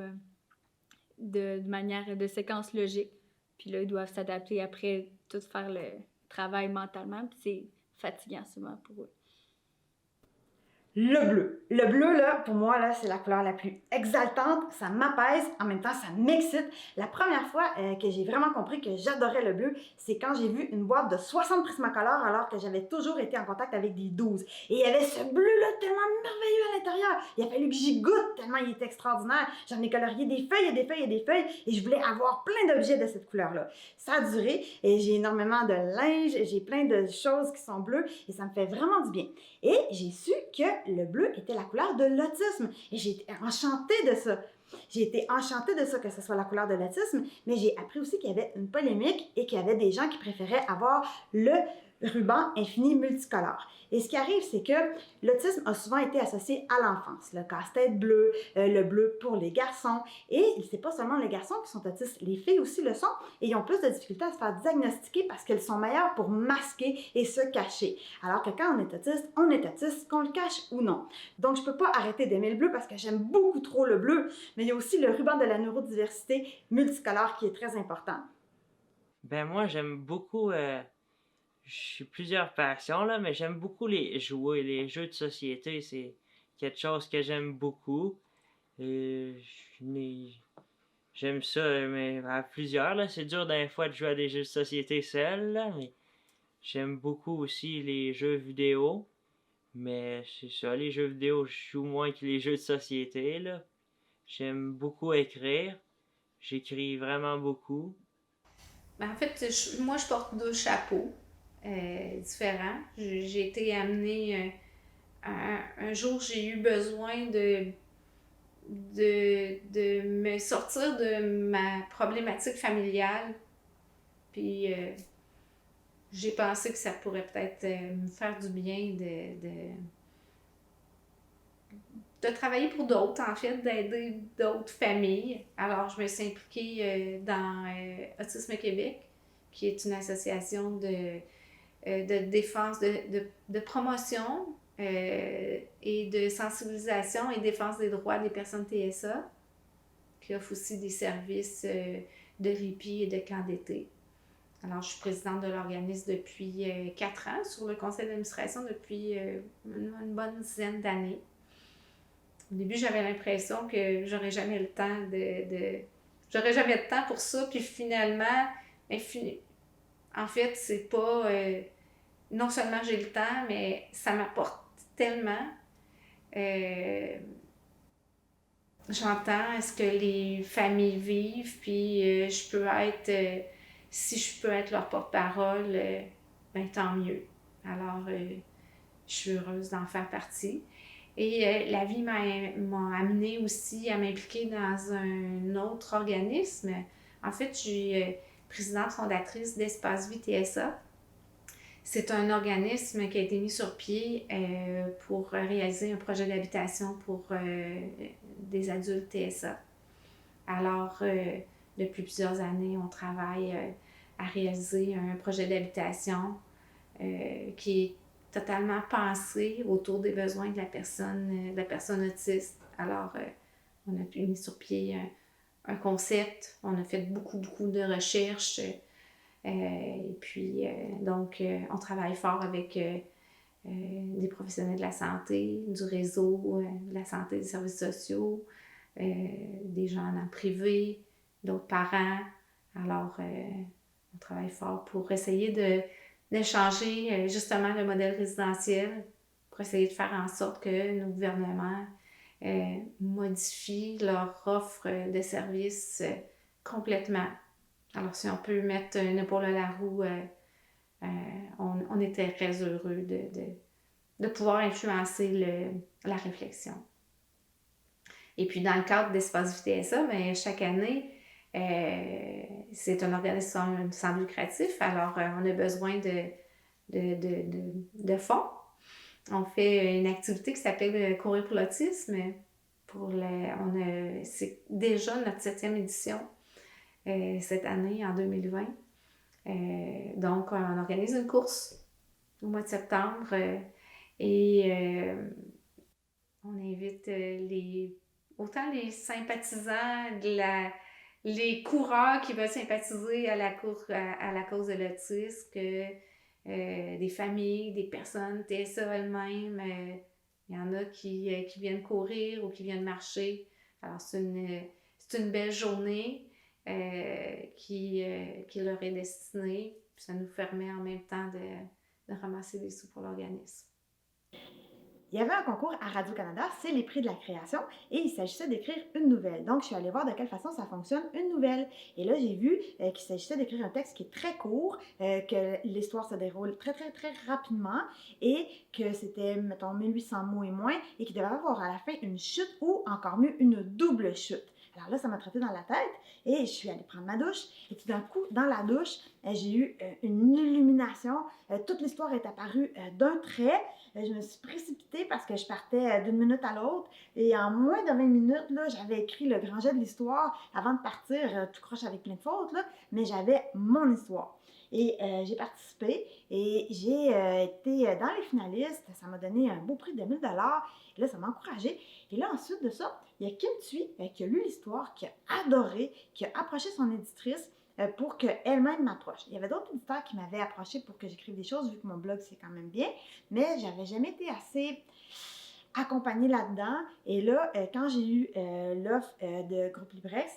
de manière de séquence logique. Puis là, ils doivent s'adapter après, tout faire le travail mentalement, puis c'est fatigant souvent pour eux. Le bleu. Le bleu, là, pour moi, là, c'est la couleur la plus exaltante. Ça m'apaise, en même temps, ça m'excite. La première fois que j'ai vraiment compris que j'adorais le bleu, c'est quand j'ai vu une boîte de 60 Prismacolor alors que j'avais toujours été en contact avec des 12. Et il y avait ce bleu-là tellement merveilleux à l'intérieur. Il a fallu que j'y goûte tellement il est extraordinaire. J'en ai colorié des feuilles et des feuilles et des feuilles et je voulais avoir plein d'objets de cette couleur-là. Ça a duré et j'ai énormément de linge, j'ai plein de choses qui sont bleues et ça me fait vraiment du bien. Et j'ai su que le bleu était la couleur de l'autisme. Et j'ai été enchantée de ça. J'ai été enchantée de ça, que ce soit la couleur de l'autisme, mais j'ai appris aussi qu'il y avait une polémique et qu'il y avait des gens qui préféraient avoir le ruban infini multicolore. Et ce qui arrive, c'est que l'autisme a souvent été associé à l'enfance. Le casse-tête bleu, le bleu pour les garçons. Et c'est pas seulement les garçons qui sont autistes, les filles aussi le sont. Et ils ont plus de difficultés à se faire diagnostiquer parce qu'elles sont meilleures pour masquer et se cacher. Alors que quand on est autiste, qu'on le cache ou non. Donc, je peux pas arrêter d'aimer le bleu parce que j'aime beaucoup trop le bleu. Mais il y a aussi le ruban de la neurodiversité multicolore qui est très important. Ben moi, j'aime beaucoup... j'ai plusieurs passions, là, mais j'aime beaucoup les jeux de société. C'est quelque chose que j'aime beaucoup. Et j'aime ça, mais à plusieurs, là. C'est dur des fois de jouer à des jeux de société seul, là, mais j'aime beaucoup aussi les jeux vidéo. Mais c'est ça, les jeux vidéo, je joue moins que les jeux de société, là. J'aime beaucoup écrire. J'écris vraiment beaucoup. Ben, en fait, moi, je porte deux chapeaux différents. J'ai été amenée... un jour, j'ai eu besoin de me sortir de ma problématique familiale. Puis j'ai pensé que ça pourrait peut-être me faire du bien de travailler pour d'autres, en fait, d'aider d'autres familles. Alors, je me suis impliquée dans Autisme Québec, qui est une association de défense, de promotion et de sensibilisation et défense des droits des personnes TSA, qui offre aussi des services de répit et de camp d'été. Alors, je suis présidente de l'organisme depuis 4 ans, sur le conseil d'administration depuis une bonne dizaine d'années. Au début, j'avais l'impression que j'aurais jamais le temps j'aurais jamais de temps pour ça, puis finalement, en fait, c'est pas... non seulement j'ai le temps, mais ça m'apporte tellement. J'entends ce que les familles vivent, puis je peux être... si je peux être leur porte-parole, ben tant mieux. Alors, je suis heureuse d'en faire partie. Et la vie m'a amenée aussi à m'impliquer dans un autre organisme. En fait, je suis présidente fondatrice d'Espace Vie TSA. C'est un organisme qui a été mis sur pied pour réaliser un projet d'habitation pour des adultes TSA. Alors, depuis plusieurs années, on travaille à réaliser un projet d'habitation qui est totalement pensé autour des besoins de la personne autiste. Alors, on a mis sur pied un concept, on a fait beaucoup de recherches. Et puis, donc, on travaille fort avec des professionnels de la santé, du réseau de la santé, des services sociaux, des gens en privé, d'autres parents. Alors, on travaille fort pour essayer de changer justement le modèle résidentiel, pour essayer de faire en sorte que nos gouvernements modifient leur offre de services complètement. Alors, si on peut mettre une épaule à la roue, on était très heureux de pouvoir influencer la réflexion. Et puis, dans le cadre d'Espace Vie TSA, bien, chaque année, c'est un organisme sans but lucratif, alors on a besoin de fonds. On fait une activité qui s'appelle Courir pour l'autisme. C'est déjà notre 7e édition cette année, en 2020. Donc, on organise une course au mois de septembre et on invite autant les sympathisants, les coureurs qui veulent sympathiser à la cause de l'autisme que des familles, des personnes TSA elles-mêmes, Il y en a qui viennent courir ou qui viennent marcher. Alors, c'est une belle journée qui leur est destinée. Puis ça nous permet en même temps de ramasser des sous pour l'organisme. Il y avait un concours à Radio-Canada, c'est les prix de la création, et il s'agissait d'écrire une nouvelle. Donc, je suis allée voir de quelle façon ça fonctionne, une nouvelle. Et là, j'ai vu qu'il s'agissait d'écrire un texte qui est très court, que l'histoire se déroule très, très, très rapidement, et que c'était, mettons, 1800 mots et moins, et qu'il devait avoir à la fin une chute, ou encore mieux, une double chute. Alors là, ça m'a trotté dans la tête, et je suis allée prendre ma douche, et tout d'un coup, dans la douche, j'ai eu une illumination. Toute l'histoire est apparue d'un trait. Je me suis précipitée parce que je partais d'une minute à l'autre. Et en moins de 20 minutes, là, j'avais écrit le grand jet de l'histoire avant de partir, tout croche avec plein de fautes, là, mais j'avais mon histoire. Et j'ai participé et j'ai été dans les finalistes. Ça m'a donné un beau prix de 1000 $. Et là, ça m'a encouragée. Et là, ensuite de ça, il y a Kim Thuy qui a lu l'histoire, qui a adoré, qui a approché son éditrice pour qu'elle-même m'approche. Il y avait d'autres éditeurs qui m'avaient approché pour que j'écrive des choses, vu que mon blog, c'est quand même bien, mais j'avais jamais été assez accompagnée là-dedans. Et là, quand j'ai eu l'offre de Groupe Librex,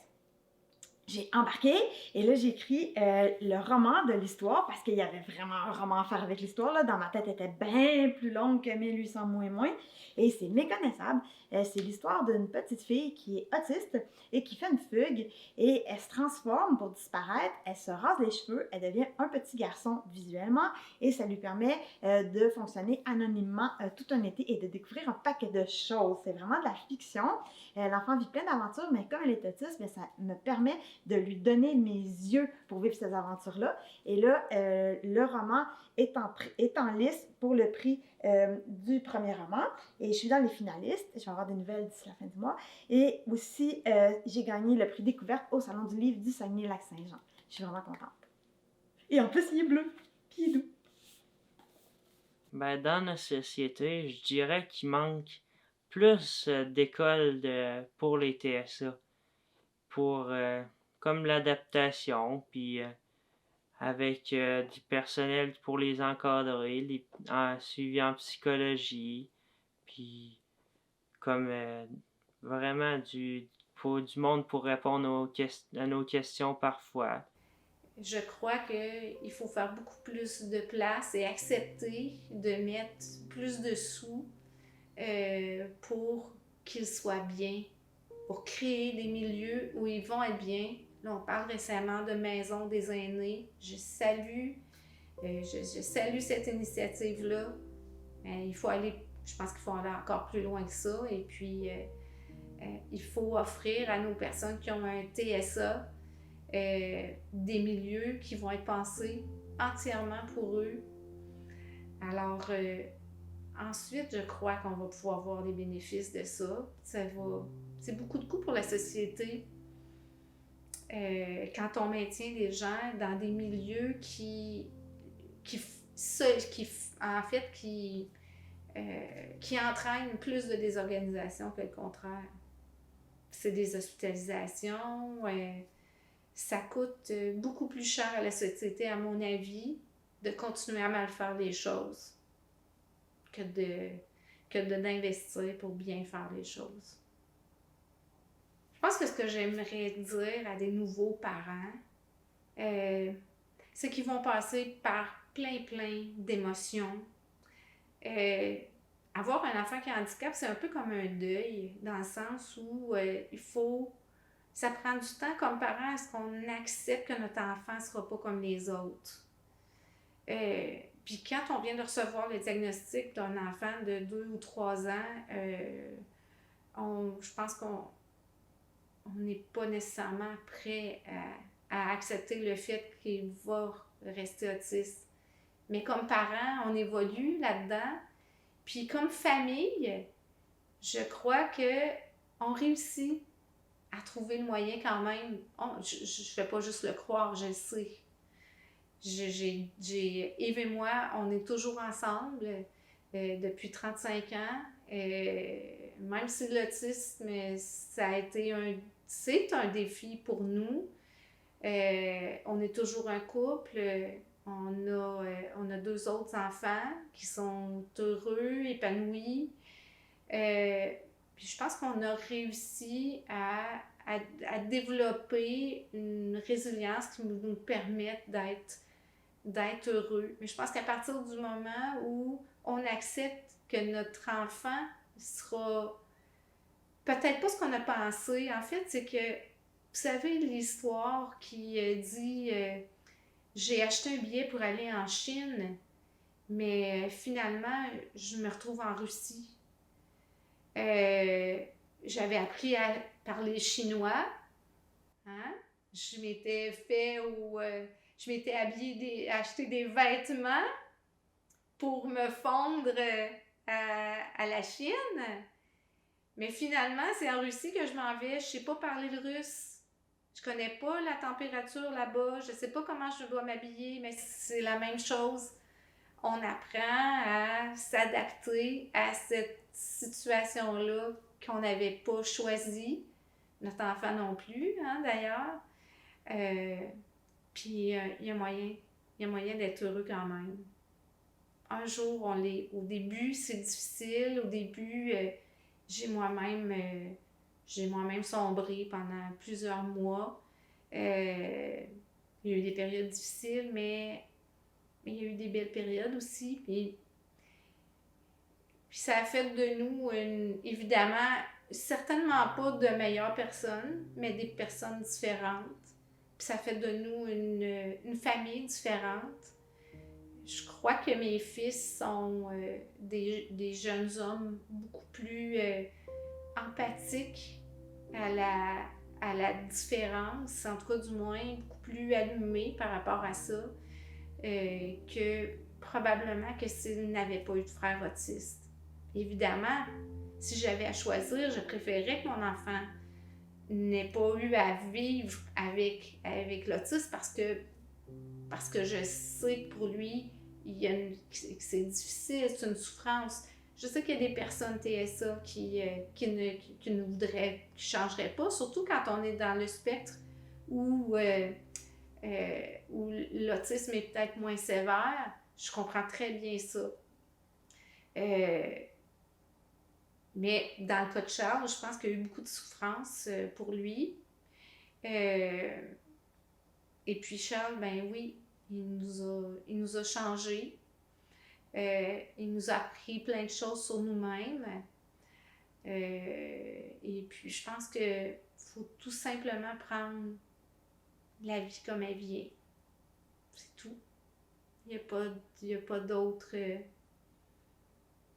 j'ai embarqué et là, j'ai écrit le roman de l'histoire parce qu'il y avait vraiment un roman à faire avec l'histoire. Là. Dans ma tête, elle était bien plus longue que 1800 mots et moins. Et c'est méconnaissable. C'est l'histoire d'une petite fille qui est autiste et qui fait une fugue et elle se transforme pour disparaître. Elle se rase les cheveux. Elle devient un petit garçon visuellement et ça lui permet de fonctionner anonymement tout un été et de découvrir un paquet de choses. C'est vraiment de la fiction. L'enfant vit plein d'aventures, mais comme elle est autiste, bien, ça me permet de lui donner mes yeux pour vivre ces aventures-là. Et là, le roman est en lice pour le prix du premier roman. Et je suis dans les finalistes. Je vais avoir des nouvelles d'ici la fin du mois. Et aussi, j'ai gagné le prix découverte au Salon du livre du Saguenay-Lac-Saint-Jean. Je suis vraiment contente. Et en plus, il est bleu. Puis il est doux. Ben, dans notre société, je dirais qu'il manque plus d'écoles pour les TSA. Pour comme l'adaptation, puis avec du personnel pour les encadrer, suivi en psychologie, puis comme vraiment du monde pour répondre à nos questions parfois. Je crois qu'il faut faire beaucoup plus de place et accepter de mettre plus de sous pour qu'ils soient bien, pour créer des milieux où ils vont être bien. Là, on parle récemment de Maison des aînés. Je salue cette initiative-là. Je pense qu'il faut aller encore plus loin que ça. Et puis, il faut offrir à nos personnes qui ont un TSA des milieux qui vont être pensés entièrement pour eux. Alors, ensuite, je crois qu'on va pouvoir voir les bénéfices de ça. C'est beaucoup de coûts pour la société quand on maintient des gens dans des milieux qui entraînent plus de désorganisation que le contraire. C'est des hospitalisations. Ça coûte beaucoup plus cher à la société, à mon avis, de continuer à mal faire les choses que d'investir pour bien faire les choses. Je pense que ce que j'aimerais dire à des nouveaux parents, c'est qu'ils vont passer par plein d'émotions. Avoir un enfant qui a un handicap, c'est un peu comme un deuil, dans le sens où ça prend du temps comme parent à ce qu'on accepte que notre enfant ne sera pas comme les autres. Puis quand on vient de recevoir le diagnostic d'un enfant de 2 ou 3 ans, je pense qu'on n'est pas nécessairement prêt à accepter le fait qu'il va rester autiste. Mais comme parents, on évolue là-dedans. Puis comme famille, je crois qu'on réussit à trouver le moyen quand même. Je ne fais pas juste le croire, je le sais. Yves et moi, on est toujours ensemble depuis 35 ans. Même si l'autisme, c'est un défi pour nous. On est toujours un couple. On a 2 autres enfants qui sont heureux, épanouis. Puis je pense qu'on a réussi à développer une résilience qui nous permette d'être heureux. Mais je pense qu'à partir du moment où on accepte que notre enfant sera peut-être pas ce qu'on a pensé, en fait, c'est que, vous savez, l'histoire qui dit j'ai acheté un billet pour aller en Chine, mais finalement, je me retrouve en Russie. J'avais appris à parler chinois, hein? Je m'étais je m'étais acheté des vêtements pour me fondre à la Chine. Mais finalement, c'est en Russie que je m'en vais. Je sais pas parler le russe. Je connais pas la température là-bas. Je sais pas comment je dois m'habiller, mais c'est la même chose. On apprend à s'adapter à cette situation-là qu'on n'avait pas choisie. Notre enfant non plus, hein, d'ailleurs. Puis il y a moyen d'être heureux quand même. Un jour, on l'est. Au début, c'est difficile. Au début, j'ai moi-même sombré pendant plusieurs mois. Il y a eu des périodes difficiles, mais il y a eu des belles périodes aussi. Puis ça a fait de nous, évidemment, certainement pas de meilleures personnes, mais des personnes différentes. Puis ça fait de nous une famille différente. Je crois que mes fils sont des jeunes hommes beaucoup plus empathiques à la différence, en tout cas du moins beaucoup plus allumés par rapport à ça, que probablement que s'ils n'avaient pas eu de frère autiste. Évidemment, si j'avais à choisir, je préférerais que mon enfant n'ait pas eu à vivre avec l'autisme parce que je sais que pour lui, que c'est difficile, c'est une souffrance. Je sais qu'il y a des personnes TSA qui ne voudraient, qui changeraient pas, surtout quand on est dans le spectre où l'autisme est peut-être moins sévère. Je comprends très bien ça. Mais dans le cas de Charles, je pense qu'il y a eu beaucoup de souffrance pour lui. Et puis Charles, ben oui, il nous a changés. Il nous a appris plein de choses sur nous-mêmes. Et puis je pense qu'il faut tout simplement prendre la vie comme elle vient. C'est tout. Il n'y a pas d'autre... il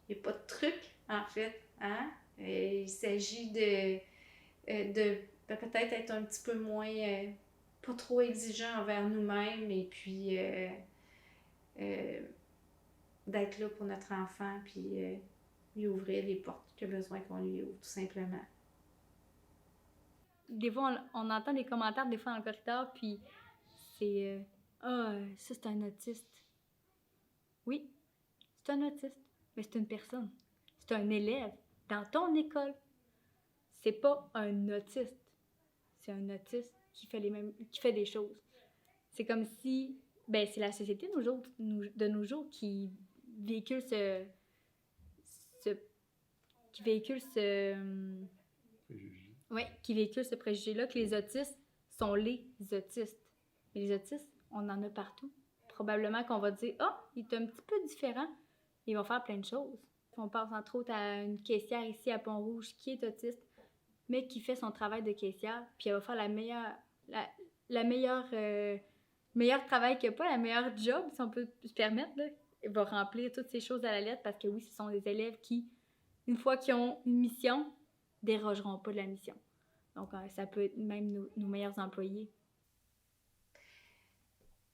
n'y a pas de truc, en fait. Hein? Il s'agit de peut-être être un petit peu moins... pas trop exigeant envers nous-mêmes et puis d'être là pour notre enfant puis lui ouvrir les portes qu'il a besoin qu'on lui ouvre, tout simplement. Des fois, on entend des commentaires des fois dans le corridor, puis c'est ça c'est un autiste. Oui, c'est un autiste, mais c'est une personne. C'est un élève dans ton école. C'est pas un autiste. C'est un autiste qui fait des choses. C'est comme si, c'est la société de nos jours qui véhicule qui véhicule ce préjugé-là que les autistes sont les autistes. Mais les autistes, on en a partout. Probablement qu'on va dire « Ah, il est un petit peu différent. » Il va faire plein de choses. On pense entre autres à une caissière ici à Pont-Rouge qui est autiste, mais qui fait son travail de caissière, puis elle va faire la meilleure travail qu'il n'y a pas, la meilleure job, si on peut se permettre, là. Elle va remplir toutes ces choses à la lettre parce que oui, ce sont des élèves qui, une fois qu'ils ont une mission, dérogeront pas de la mission. Donc, ça peut être même nos meilleurs employés.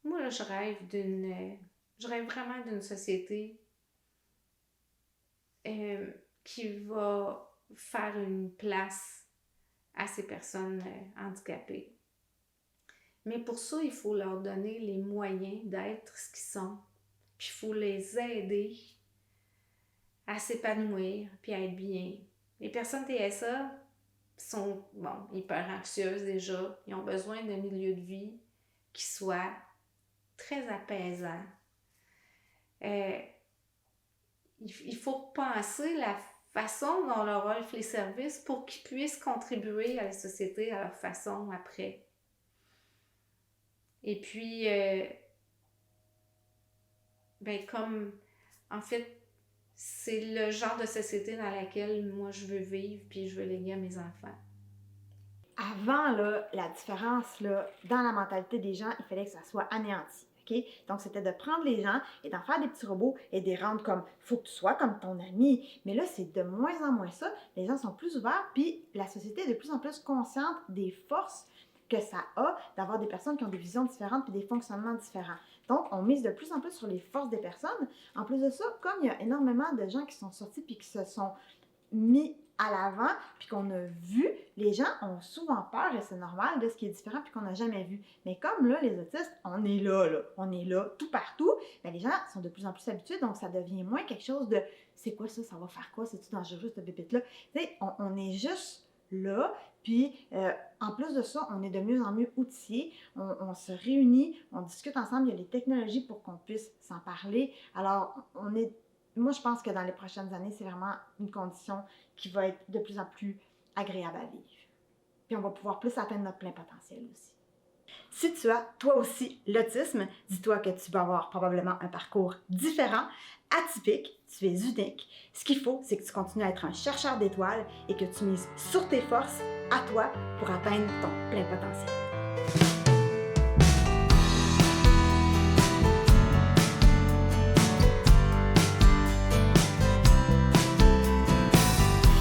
Moi, là, je rêve vraiment d'une société qui va faire une place à ces personnes handicapées. Mais pour ça, il faut leur donner les moyens d'être ce qu'ils sont. Puis il faut les aider à s'épanouir puis à être bien. Les personnes TSA sont, hyper anxieuses déjà. Ils ont besoin d'un milieu de vie qui soit très apaisant. Il faut penser la façon dont leur offre les services pour qu'ils puissent contribuer à la société à leur façon après. Et puis, comme, en fait, c'est le genre de société dans laquelle moi je veux vivre puis je veux léguer à mes enfants. Avant, là, la différence là, dans la mentalité des gens, il fallait que ça soit anéanti. Okay? Donc, c'était de prendre les gens et d'en faire des petits robots et de les rendre comme « faut que tu sois comme ton ami ». Mais là, c'est de moins en moins ça. Les gens sont plus ouverts, puis la société est de plus en plus consciente des forces que ça a d'avoir des personnes qui ont des visions différentes puis des fonctionnements différents. Donc, on mise de plus en plus sur les forces des personnes. En plus de ça, comme il y a énormément de gens qui sont sortis puis qui se sont mis à l'avant, puis qu'on a vu, les gens ont souvent peur, et c'est normal, de ce qui est différent, puis qu'on n'a jamais vu. Mais comme là, les autistes, on est là, tout partout, bien, les gens sont de plus en plus habitués, donc ça devient moins quelque chose de « c'est quoi ça, ça va faire quoi, c'est-tu dangereux, cette bébête-là? » Tu sais, on est juste là, puis en plus de ça, on est de mieux en mieux outillés, on se réunit, on discute ensemble, il y a les technologies pour qu'on puisse s'en parler. Alors, moi, je pense que dans les prochaines années, c'est vraiment une condition qui va être de plus en plus agréable à vivre. Puis on va pouvoir plus atteindre notre plein potentiel aussi. Si tu as, toi aussi, l'autisme, dis-toi que tu vas avoir probablement un parcours différent, atypique, tu es unique. Ce qu'il faut, c'est que tu continues à être un chercheur d'étoiles et que tu mises sur tes forces, à toi, pour atteindre ton plein potentiel.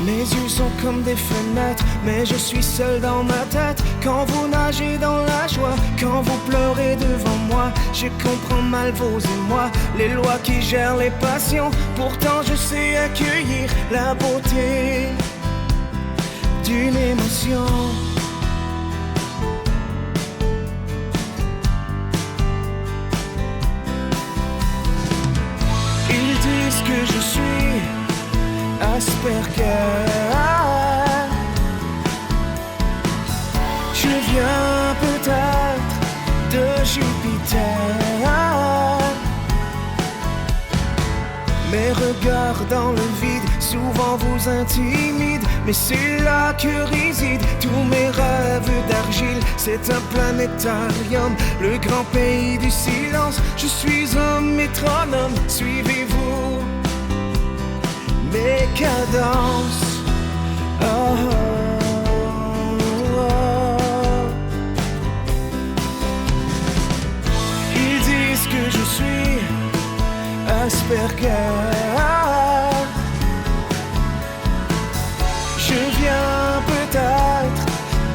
Mes yeux sont comme des fenêtres, mais je suis seul dans ma tête. Quand vous nagez dans la joie, quand vous pleurez devant moi, je comprends mal vos émois, les lois qui gèrent les passions. Pourtant je sais accueillir la beauté d'une émotion. Ils disent que je suis Asperger. Je viens peut-être de Jupiter. Mes regards dans le vide souvent vous intimident, mais c'est là que résident tous mes rêves d'argile. C'est un planétarium, le grand pays du silence. Je suis un métronome, suivez-vous mes cadences. Oh, oh, oh. Ils disent que je suis Asperger. Je viens peut-être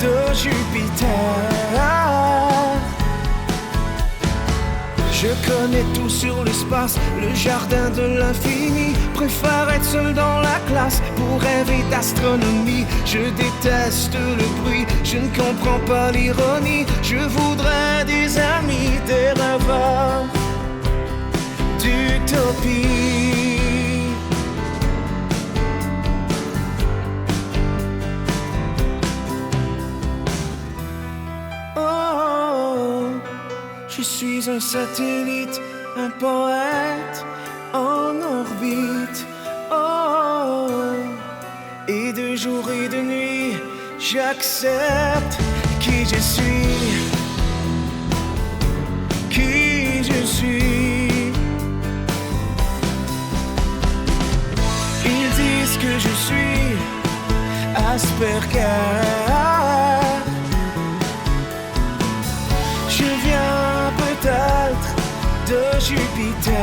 de Jupiter. Je connais tout sur l'espace, le jardin de l'infini. Préfère être seul dans la classe pour rêver d'astronomie. Je déteste le bruit, je ne comprends pas l'ironie. Je voudrais des amis, des rêveurs d'utopie. Je suis un satellite, un poète en orbite. Oh, et de jour et de nuit, j'accepte qui je suis. Qui je suis. Ils disent que je suis Asperger. Je viens peut-être de Jupiter.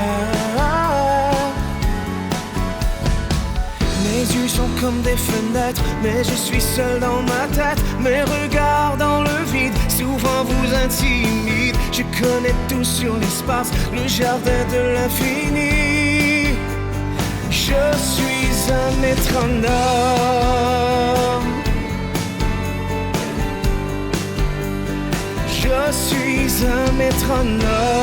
Mes yeux sont comme des fenêtres, mais je suis seul dans ma tête. Mes regards dans le vide souvent vous intimident. Je connais tout sur l'espace, le jardin de l'infini. Je suis un métronome. Je suis un métronome.